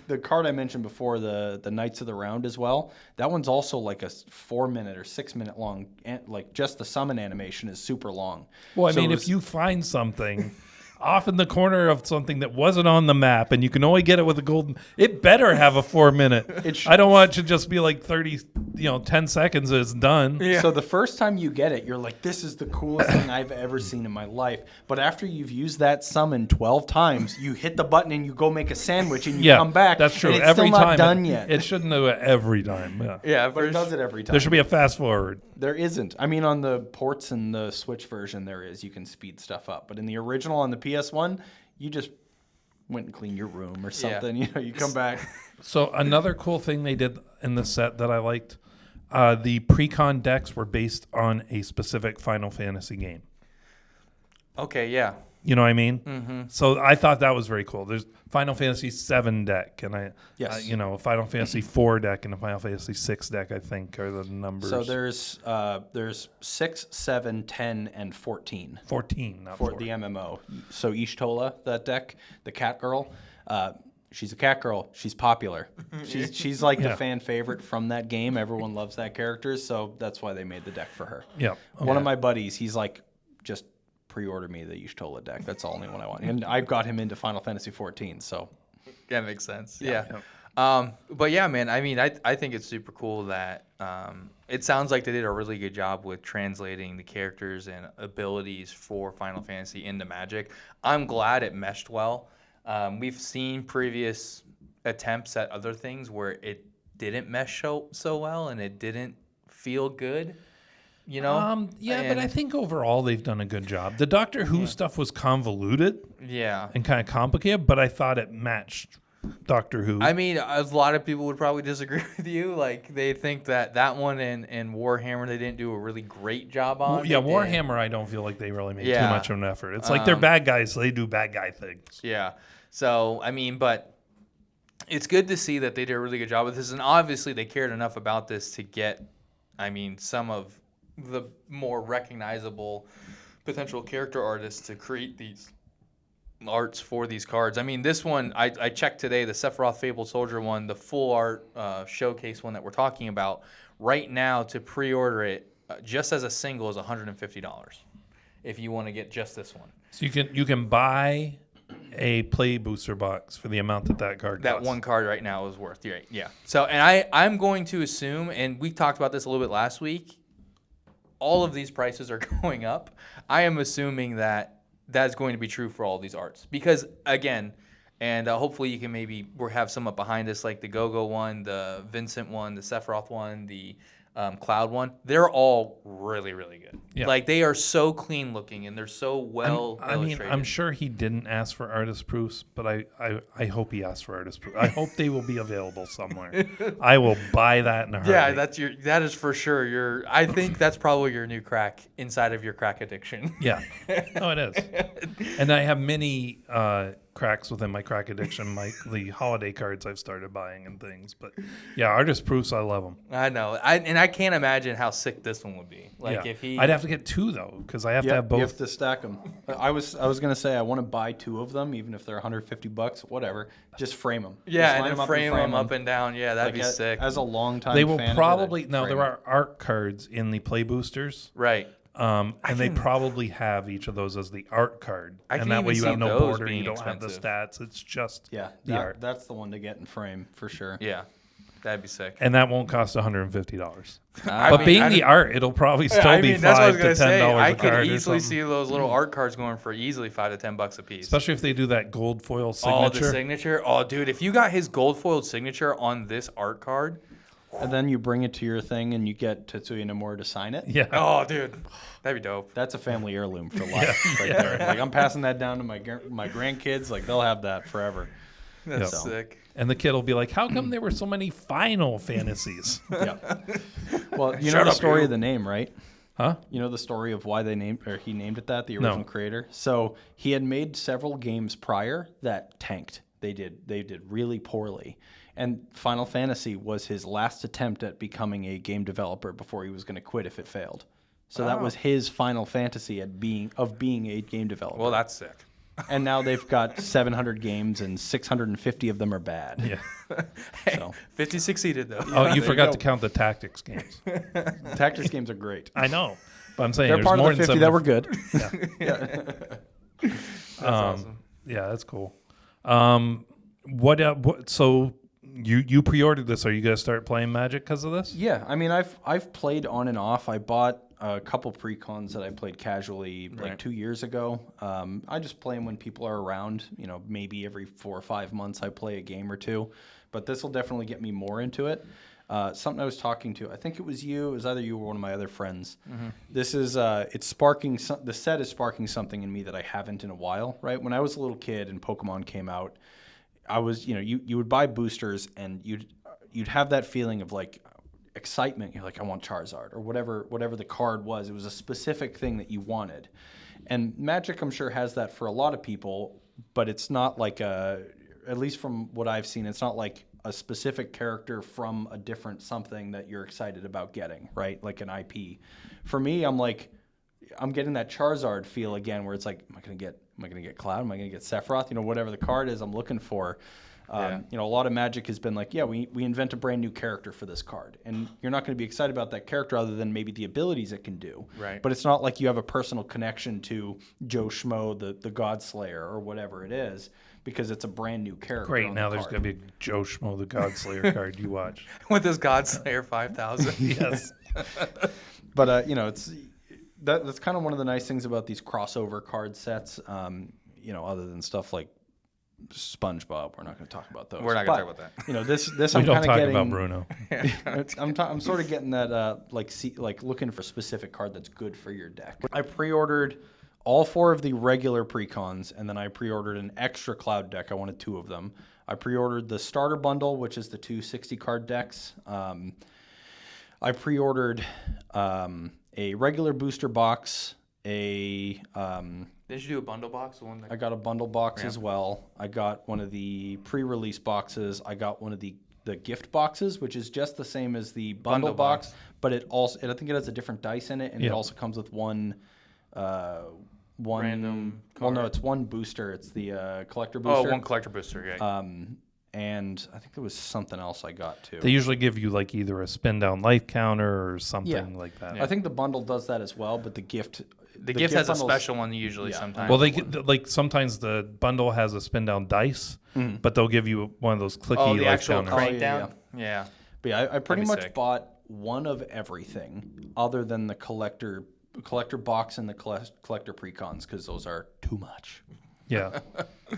the card I mentioned before, the Knights of the Round as well. That one's also like a 4-minute or 6-minute long. Just the summon animation is super long. Well, I So mean, it if was- you find something off in the corner of something that wasn't on the map and you can only get it with a golden, it better have a 4-minute. I don't want it to just be like 30, 10 seconds and it's done. Yeah. So the first time you get it, you're like, this is the coolest thing I've ever seen in my life. But after you've used that summon 12 times, you hit the button and you go make a sandwich and you Yeah, come back. that's true. And it's Every still time not done yet. It shouldn't do it every time. Yeah. Yeah, but it does it every time. There should be a fast forward. There isn't. I mean, on the ports and the Switch version, there is. You can speed stuff up. But in the original on the PS1, you just went and cleaned your room or something. You come back. So another cool thing they did in the set that I liked, the pre-con decks were based on a specific Final Fantasy game. Okay, yeah. You know what I mean? So I thought that was very cool. There's Final Fantasy 7 deck, and Yes. a Final Fantasy 4 deck and a Final Fantasy 6 deck, I think, are the numbers. So there's 6, 7, 10, and 14 14, not for 4. the MMO. So Ishtola, that deck, the cat girl, she's a cat girl. She's popular. She's like the fan favorite from that game. Everyone loves that character, so that's why they made the deck for her. Yeah. One of my buddies, he's like, just pre-order me the Ishtola deck. That's the only one I want. And I've got him into Final Fantasy 14, so. That makes sense. Yeah. But yeah, man, I mean, I think it's super cool that it sounds like they did a really good job with translating the characters and abilities for Final Fantasy into Magic. I'm glad it meshed well. We've seen previous attempts at other things where it didn't mesh so well and it didn't feel good. You know? But I think overall they've done a good job. The Doctor Who stuff was convoluted and kind of complicated, but I thought it matched Doctor Who. I mean, a lot of people would probably disagree with you. Like, they think that one and Warhammer, they didn't do a really great job on. Yeah, They did. Warhammer, I don't feel like they really made too Yeah. much of an effort. It's like they're bad guys, so they do bad guy things. Yeah. So, I mean, but it's good to see that they did a really good job with this. And obviously, they cared enough about this to get, I mean, some of the more recognizable potential character artists to create these arts for these cards. I mean, this one, I checked today, the Sephiroth Fabled Soldier one, the full art showcase one that we're talking about, right now to pre-order it just as a single is $150 if you want to get just this one. So you can buy a play booster box for the amount that card That costs. one card right now is worth, right? Yeah. So, and I'm going to assume, and we talked about this a little bit last week, all of these prices are going up. I am assuming that that's going to be true for all these arts because, again, and hopefully you can maybe have some up behind us like the Go-Go one, the Vincent one, the Sephiroth one, the Cloud one. They're all really, really good. Yeah. Like, they are so clean looking and they're so well I mean, illustrated. I'm sure he didn't ask for artist proofs, but I hope he asked for artist proofs. I hope they will be available somewhere. I will buy that in a hurry. Yeah, that is for sure. I think that's probably your new crack inside of your crack addiction. Yeah. No, it is. And I have many cracks within my crack addiction, the holiday cards I've started buying and things. But yeah, artist proofs, I love them. I know. I can't imagine how sick this one would be. Like, Yeah. if he... I'd have to get 2 though, because I have to have both. You have to stack them. I was gonna say I want to buy 2 of them, even if they're $150, whatever. Just frame them. Yeah, and then frame them up and down. Yeah, that'd be sick. As a longtime They will fan probably of it, no. frame There 'em. are art cards in the play boosters, Right. and they probably have each of those as the art card, I and can that way even you have see no those border, being you don't have the expensive. stats. It's just Yeah, the art, that's the one to get in frame for sure. Yeah, that'd be sick. and that won't cost $150. I But mean, being I the don't- art, it'll probably still I be mean, that's what I was $5 gonna to say. $10 I a could card. easily or something. see those little art cards going for easily $5 to $10 a piece. Especially if they do that gold foil Oh, signature. the signature. Oh, dude, if you got his gold foiled signature on this art card, And then you bring it to your thing and you get Tetsuya Nomura to sign it. Yeah. oh, dude, that'd be dope. That's a family heirloom for life right there. Like, I'm passing that down to my grandkids. Like, they'll have that forever. That's Yep. sick. And the kid will be like, "How come there were so many Final Fantasies?" Yeah. Well, you Shut know the up, story you. of the name, right? Huh? You know the story of why he named it that, the No. original creator? So he had made several games prior that tanked. They did really poorly. And Final Fantasy was his last attempt at becoming a game developer before he was going to quit if it failed. So that was his Final Fantasy of being a game developer. Well, that's sick. And now they've got 700 games and 650 of them are bad. Yeah. So 50 succeeded though. Oh, you you forgot go. to count the tactics games. tactics games are great. I know, but I'm saying They're there's part more of the than 50 that were good. That's awesome. Yeah, that's cool. What? So you pre-ordered this? Are you gonna start playing Magic because of this? Yeah, I mean, I've played on and off. I bought a couple pre-cons that I played casually like Right. 2 years ago. I just play them when people are around. You know, maybe every 4 or 5 months I play a game or two. But this will definitely get me more into it. Something I was talking to, I think it was you. It was either you or one of my other friends. This is it's sparking. The set is sparking something in me that I haven't in a while. Right when I was a little kid and Pokemon came out, I was you would buy boosters and you'd have that feeling of like excitement. You're like, I want Charizard or whatever the card was. It was a specific thing that you wanted. And Magic, I'm sure, has that for a lot of people, but it's not like at least from what I've seen, it's not like a specific character from a different something that you're excited about getting, right? Like an IP. For me, I'm getting that Charizard feel again, where it's like, am I gonna get Cloud? Am I gonna get Sephiroth? Whatever the card is I'm looking for. A lot of Magic has been like, yeah, we invent a brand new character for this card, and you're not going to be excited about that character other than maybe the abilities it can do. Right. But it's not like you have a personal connection to Joe Schmo, the God Slayer, or whatever it is, because it's a brand new character. Great. on Now the there's card. going to be a Joe Schmo the Godslayer card you watch. With this Godslayer 5000. Yes. But that's kind of one of the nice things about these crossover card sets. Other than stuff like SpongeBob, we're not going to talk about those. We're not going to talk about that. This We I'm don't kind of talk getting. about Bruno. I'm sort of getting that looking for a specific card that's good for your deck. I pre-ordered all 4 of the regular precons, and then I pre-ordered an extra Cloud deck. I wanted 2 of them. I pre-ordered the starter bundle, which is the 2 60-card decks. I pre-ordered a regular booster box, Did you do a bundle box? The one that... I got a bundle box as well. I got one of the pre-release boxes. I got one of the gift boxes, which is just the same as the bundle box, but I think it has a different dice in it, and it also comes with one random card. Well, no, it's one booster. It's the collector booster. Oh, one collector booster. Yeah. And I think there was something else I got too. They usually give you like either a spin down life counter or something like that. I think the bundle does that as well, but the gift gift has a bundles- special one usually sometimes. Well, they get, like sometimes the bundle has a spin down dice, but they'll give you one of those clicky the life actual counters. crank down. Yeah. But yeah, I pretty be much sick. bought one of everything other than the collector box and the collector precons, because those are too much. Yeah.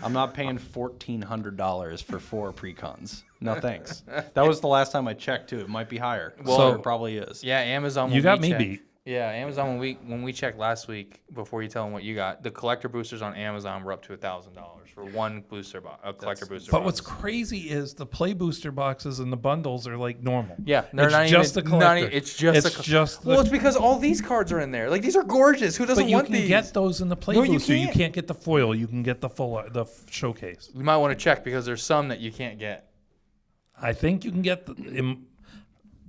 I'm not paying $1,400 for 4 precons. No thanks. That was the last time I checked too. It might be higher. Well, It probably is. Yeah, Amazon. You when got we me checked- beat. Yeah, Amazon when we checked last week, before you tell them what you got, the collector boosters on Amazon were up to $1,000 for one booster box, a collector booster. But box. what's crazy is the play booster boxes and the bundles are like normal. Yeah, they're it's not just even, the collector. it's just it's the, just the, well, it's because all these cards are in there. Like these are gorgeous. Who doesn't but you want can these? get those in the play No, you booster. You can't. can't get the foil. You can get the full showcase. You might want to check because there's some that you can't get. I think you can get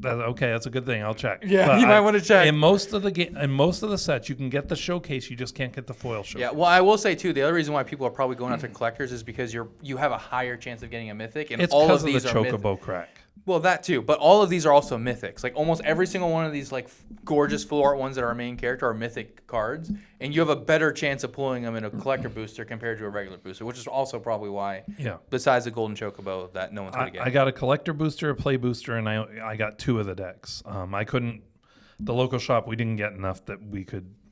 okay, that's a good thing. I'll check. Yeah, But you might wanna check. In most of the sets, you can get the showcase. You just can't get the foil showcase. Yeah, well, I will say too, the other reason why people are probably going after collectors is because you have a higher chance of getting a mythic, and It's all because of of these the are mythic. chocobo crack. Well, that too, but all of these are also mythics. Like almost every single one of these like gorgeous full art ones that are our main character are mythic cards, and you have a better chance of pulling them in a collector booster compared to a regular booster, which is also probably why. Yeah. Besides the golden chocobo, that no one's gonna get. I got a collector booster, a play booster, and I got 2 of the decks. I couldn't. The local shop, we didn't get enough that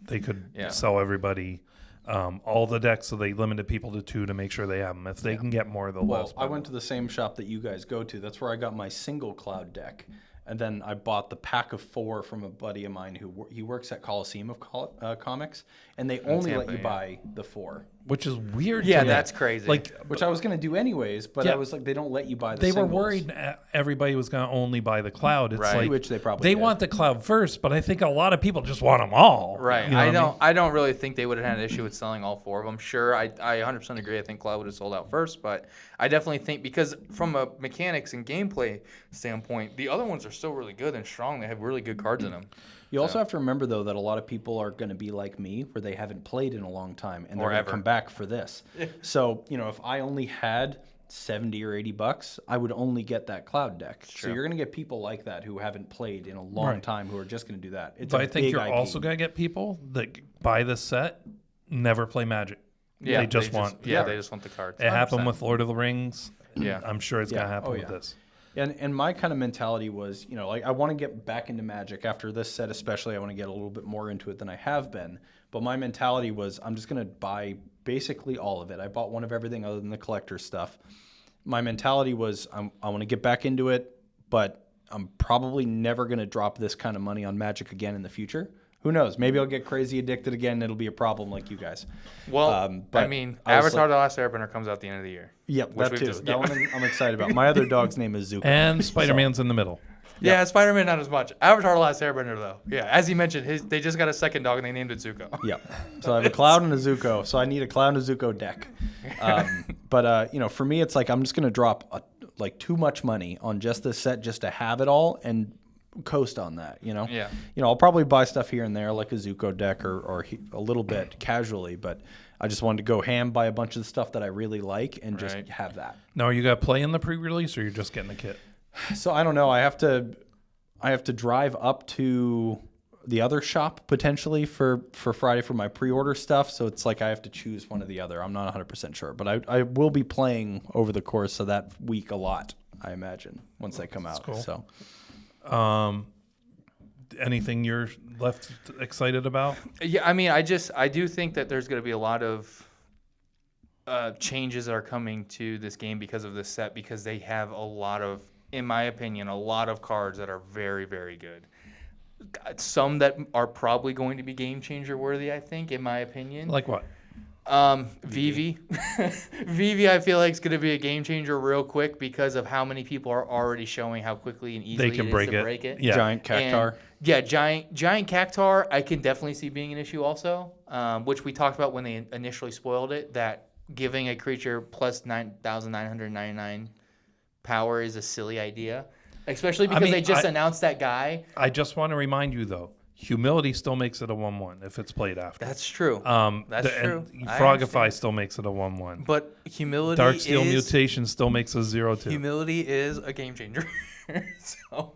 they could sell everybody all the decks, so they limited people to 2 to make sure they have them. If they can get more, they'll let us buy I went to the same shop that you guys go to. That's where I got my single Cloud deck. And then I bought the pack of 4 from a buddy of mine he works at Coliseum of Comics, and they only let Tampa, you yeah. buy the 4, which is weird. Yeah, to me. that's crazy. Like which I was going to do anyways, but Yeah. I was like, they don't let you buy the they were singles. worried everybody was going to only buy the cloud. It's Right. like Which they probably did. want the cloud first, but I think a lot of people just want them all. Right. You know what I mean? I don't really think they would have had an issue with selling all 4 of them. Sure, I 100% agree. I think Cloud would have sold out first, but I definitely think because from a mechanics and gameplay standpoint, the other ones are still really good and strong. They have really good cards in them. You also have to remember, though, that a lot of people are going to be like me, where they haven't played in a long time, and they're Or going ever. to come back for this. So, if I only had $70 or $80, I would only get that Cloud deck. So you're going to get people like that who haven't played in a long Right. time who are just going to do that. It's But a I think big you're IP. also going to get people that buy this set, never play Magic. Yeah, they just want. they just want the cards. It happened 100%. with Lord of the Rings. Yeah. I'm sure it's going to happen Oh, with yeah. this. And my kind of mentality was, like I want to get back into Magic after this set, especially. I want to get a little bit more into it than I have been. But my mentality was, I'm just going to buy basically all of it. I bought one of everything other than the collector stuff. My mentality was, I want to get back into it, but I'm probably never going to drop this kind of money on Magic again in the future. Who knows? Maybe I'll get crazy addicted again. And it'll be a problem like you guys. Well, but I mean, I was Avatar: The Last Airbender comes out at the end of the year. Yep, Which that we've too. just- That yeah. one I'm excited about. My other dog's name is Zuko. And Spider-Man's in the middle. Yeah, Spider-Man not as much. Avatar: The Last Airbender though. Yeah, as he mentioned, they just got a second dog and they named it Zuko. Yep. So I have a Cloud and a Zuko. So I need a Cloud and a Zuko deck. But for me, it's like I'm just gonna drop too much money on just this set just to have it all and coast on that. Yeah. I'll probably buy stuff here and there like a Zuko deck or a little bit casually, but I just wanted to go ham, buy a bunch of the stuff that I really like, and just have that. Now, are you gonna play in the pre-release, or you're just getting the kit? So I don't know. I have to drive up to the other shop potentially for Friday for my pre-order stuff. So it's like I have to choose one or the other. I'm not 100% sure, but I will be playing over the course of that week a lot, I imagine, once they come out. Cool. So, anything you're left excited about? Yeah, I mean, I do think that there's going to be a lot of changes that are coming to this game because of this set, because they have a lot of, in my opinion, a lot of cards that are very, very good. Some that are probably going to be game changer worthy, I think, in my opinion. Like what? Vivi. Vivi, I feel like is going to be a game changer real quick because of how many people are already showing how quickly and easily They can it is break to it. break it. Yeah. Giant Cactar. And, yeah, giant Cactar, I can definitely see being an issue also, which we talked about when they initially spoiled it, that giving a creature plus 9,999 power is a silly idea, especially because they just announced that guy. I just want to remind you, though, humility still makes it a 1/1 if it's played after. That's true. That's true. And I Frogify understand. still makes it a 1/1. But humility Darksteel is... Mutation still makes a 0/2. Humility is a game changer. So,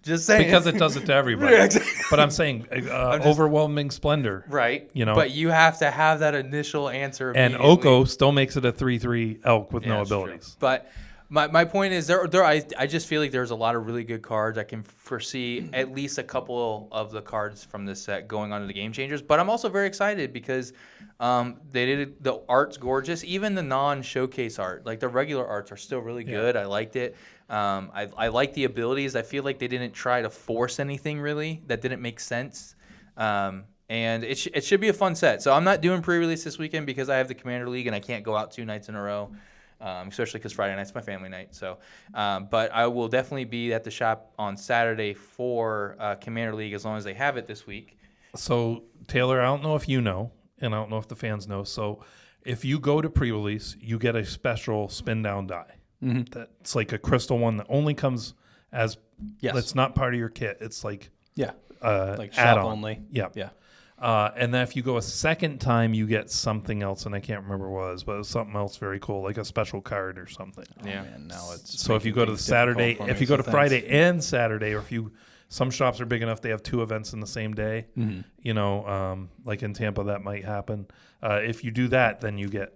just saying. Because it does it to everybody. Yeah, exactly. But I'm saying overwhelming splendor. Right. You know. But you have to have that initial answer. And immediately. Oko still makes it a 3/3 elk with Yeah, no that's true. abilities. But my point is I just feel like there's a lot of really good cards. I can foresee at least a couple of the cards from this set going on to the game changers. But I'm also very excited because they did the art's gorgeous. Even the non-showcase art, like the regular arts, are still really good. I liked it. I like the abilities. I feel like they didn't try to force anything really that didn't make sense. And it should be a fun set. So I'm not doing pre-release this weekend because I have the Commander League and I can't go out 2 nights in a row. Especially because Friday night's my family night. So, but I will definitely be at the shop on Saturday for Commander League as long as they have it this week. So, Taylor, I don't know if you know, and I don't know if the fans know. So, if you go to pre-release, you get a special spin-down die. Mm-hmm. That's like a crystal one that only comes as... Yes. It's not part of your kit. It's like... Yeah. Like shop add-on. only. Yeah. Yeah. And then if you go a second time, you get something else, and I can't remember what it was, but it was something else very cool, like a special card or something. Yeah. And now it's So if you go to the Saturday, if you go to Friday and Saturday, or if you, some shops are big enough they have 2 events in the same day. Mm-hmm. You know, like in Tampa that might happen. If you do that, then you get,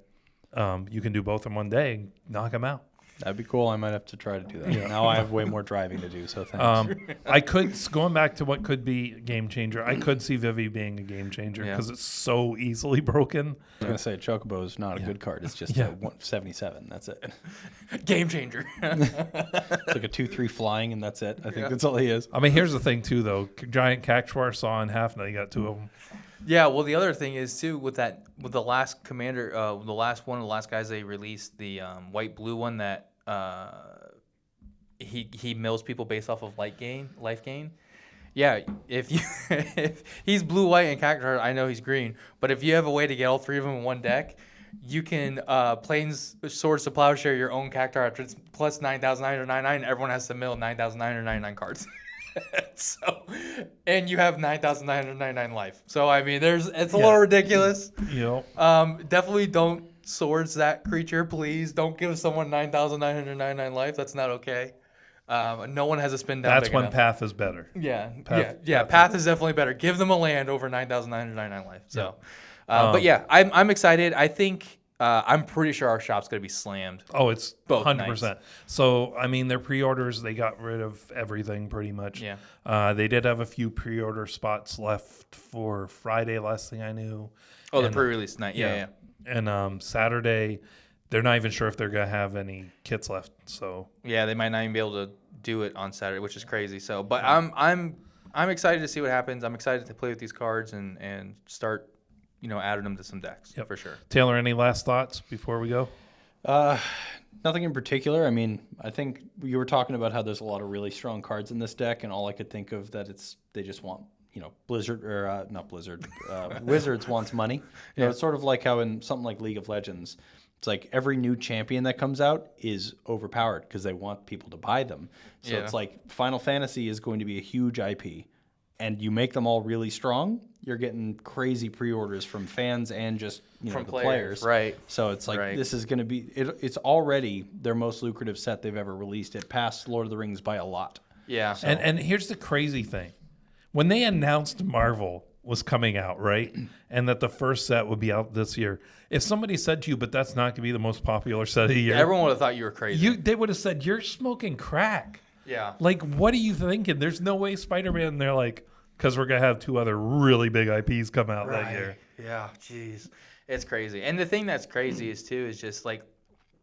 you can do both in one day and knock them out. That'd be cool. I might have to try to do that. Now I have way more driving to do, so thanks. I could, going back to what could be a game changer, I could see Vivi being a game changer because it's so easily broken. I was going to say, Chocobo is not a good card. It's just a 77. That's it. Game changer. It's like a 2/3 flying, and that's it. I think that's all he is. I mean, here's the thing, too, though. Giant Cactuar saw in half, now you got 2 of them. Yeah, well, the other thing is too with the last commander, the last guys they released, the white blue one that he mills people based off of life gain. Yeah, if he's blue, white, and Cactuar, I know he's green. But if you have a way to get all 3 of them in one deck, you can Plains Swords to Plowshare your own Cactuar after it's plus 9,999. Everyone has to mill 9,999 cards. So, and you have 9,999 life. So I mean, it's a little ridiculous. Yep. Definitely don't swords that creature, please. Don't give someone 9,999 life. That's not okay. No one has a spin down. That's big when enough. Path is better. Yeah, Path. Path is definitely better. Give them a land over 9,999 life. So, but yeah, I'm excited. I think. I'm pretty sure our shop's going to be slammed. Oh, it's Both 100%. nights. So, I mean, their pre-orders, they got rid of everything pretty much. Yeah. They did have a few pre-order spots left for Friday, last thing I knew. Oh, the And, pre-release night. Yeah. And Saturday, they're not even sure if they're going to have any kits left. So, Yeah, they might not even be able to do it on Saturday, which is crazy. So, but I'm excited to see what happens. I'm excited to play with these cards and start, adding them to some decks for sure. Taylor, any last thoughts before we go? Nothing in particular. I mean, I think you were talking about how there's a lot of really strong cards in this deck, and all I could think of that they just want, Blizzard or not Blizzard, Wizards wants money. It's sort of like how in something like League of Legends, it's like every new champion that comes out is overpowered because they want people to buy them. So it's like Final Fantasy is going to be a huge IP, and you make them all really strong, you're getting crazy pre-orders from fans and just from the players. Right. So it's like this is going to be it's already their most lucrative set they've ever released. It passed Lord of the Rings by a lot. Yeah. So. And here's the crazy thing. When they announced Marvel was coming out, right? And that the first set would be out this year. If somebody said to you, but that's not going to be the most popular set of the year. Everyone would have thought you were crazy. They would have said, you're smoking crack. Yeah. Like, what are you thinking? There's no way Spider-Man, they're like, because we're going to have 2 other really big IPs come out that year. Yeah, jeez. It's crazy. And the thing that's crazy is just like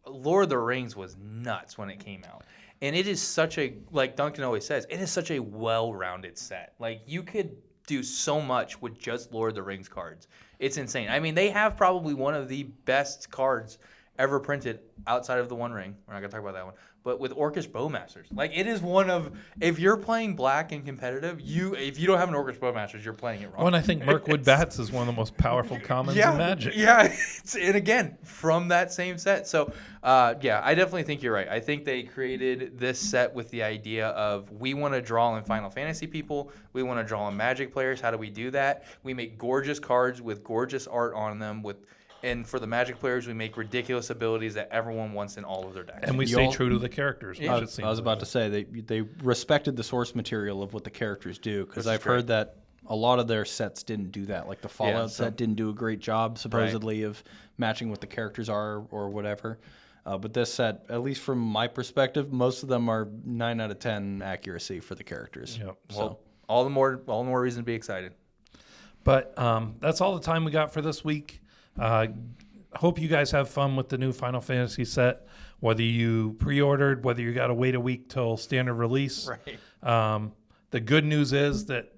Lord of the Rings was nuts when it came out. And it is such a, like Duncan always says, it is such a well-rounded set. Like, you could do so much with just Lord of the Rings cards. It's insane. I mean, they have probably one of the best cards ever printed outside of the One Ring. We're not going to talk about that one. But with Orcish Bowmasters. Like, it is one of, if you're playing black and competitive, if you don't have an Orcish Bowmasters, you're playing it wrong. Well, and I think Mirkwood Bats is one of the most powerful commons in Magic. Yeah, and again, from that same set. So, I definitely think you're right. I think they created this set with the idea of we want to draw in Final Fantasy people. We want to draw in Magic players. How do we do that? We make gorgeous cards with gorgeous art on them and for the Magic players, we make ridiculous abilities that everyone wants in all of their decks. And we stay true to the characters. Yeah. I was about to say, they respected the source material of what the characters do, because I've heard that a lot of their sets didn't do that. Like the Fallout set didn't do a great job, supposedly, of matching what the characters are or whatever. But this set, at least from my perspective, most of them are 9 out of 10 accuracy for the characters. Yep. So all the more reason to be excited. But that's all the time we got for this week. Hope you guys have fun with the new Final Fantasy set, whether you pre-ordered, whether you got to wait a week till standard release. Right. The good news is that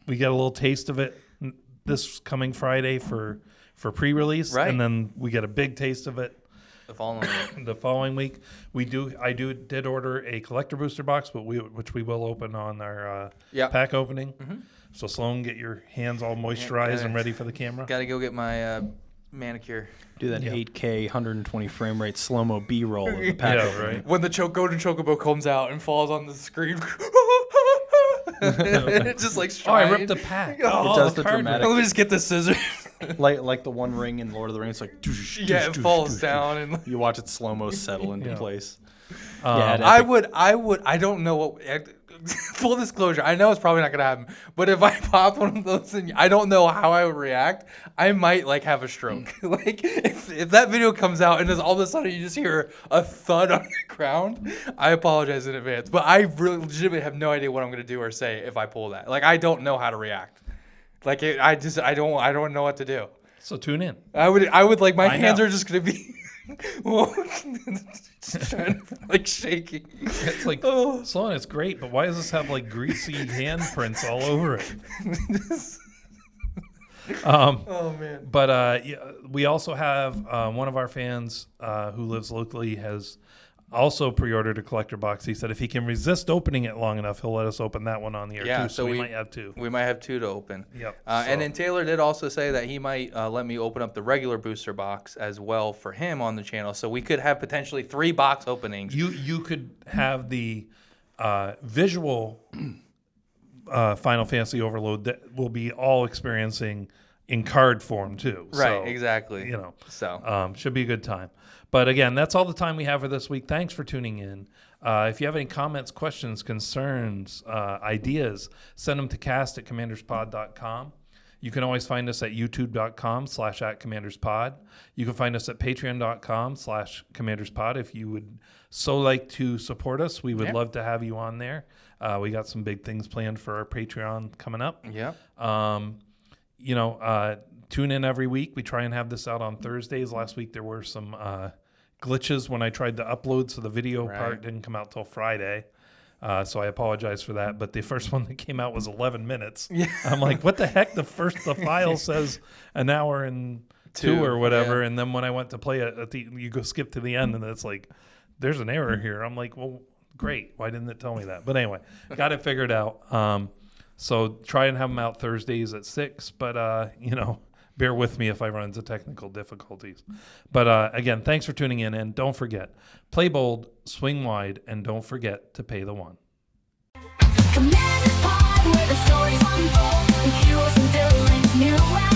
we get a little taste of it this coming Friday for pre-release, right. And then we get a big taste of it the following week. I did order a collector booster box, but which we will open on our pack opening. Mm-hmm. So Sloan, get your hands all moisturized and ready for the camera. Got to go get my manicure. Do that 8K 120 frame rate slow-mo B-roll of the pack. Yeah, right. When the Golden Chocobo comes out and falls on the screen. It's just like I ripped the pack. It does the dramatic. Let me just get the scissors. like the One Ring in Lord of the Rings, like it falls down and you watch it slow-mo settle into place. I don't know what. Full disclosure, I know it's probably not gonna happen, but if I pop one of those and I don't know how I would react, I might have a stroke. Like if that video comes out and then all of a sudden you just hear a thud on the ground, I apologize in advance. But I really legitimately have no idea what I'm gonna do or say if I pull that. Like I don't know how to react. Like I don't know what to do. So tune in. I would like my hands know. are just gonna be shaking. It's like Sloan, it's great, but why does this have greasy handprints all over it? Oh man! But we also have one of our fans who lives locally has also pre-ordered a collector box. He said if he can resist opening it long enough, he'll let us open that one on the air too. So we might have 2. We might have 2 to open. Yep. And then Taylor did also say that he might let me open up the regular booster box as well for him on the channel. So we could have potentially 3 box openings. You could have the visual Final Fantasy overload that we'll be all experiencing in card form too. Right, So, exactly. So should be a good time. But again, that's all the time we have for this week. Thanks for tuning in. If you have any comments, questions, concerns, ideas, send them to cast@commanderspod.com. You can always find us at youtube.com/@commanderspod. You can find us at patreon.com/commanderspod. If you would so like to support us, we would love to have you on there. We got some big things planned for our Patreon coming up. Yeah. Tune in every week. We try and have this out on Thursdays. Last week there were some glitches when I tried to upload, so the video part didn't come out till Friday. So I apologize for that. But the first one that came out was 11 minutes. Yeah. I'm like, what the heck? The file says an hour and 2 or whatever. And then when I went to play it, you go skip to the end, and it's like, there's an error here. I'm like, well, great. Why didn't it tell me that? But anyway, got it figured out. So try and have them out Thursdays at 6. But, bear with me if I run into technical difficulties. But again, thanks for tuning in. And don't forget, play bold, swing wide, and don't forget to pay the one. Commander's Pod, where the stories unfold, with heroes and villains new and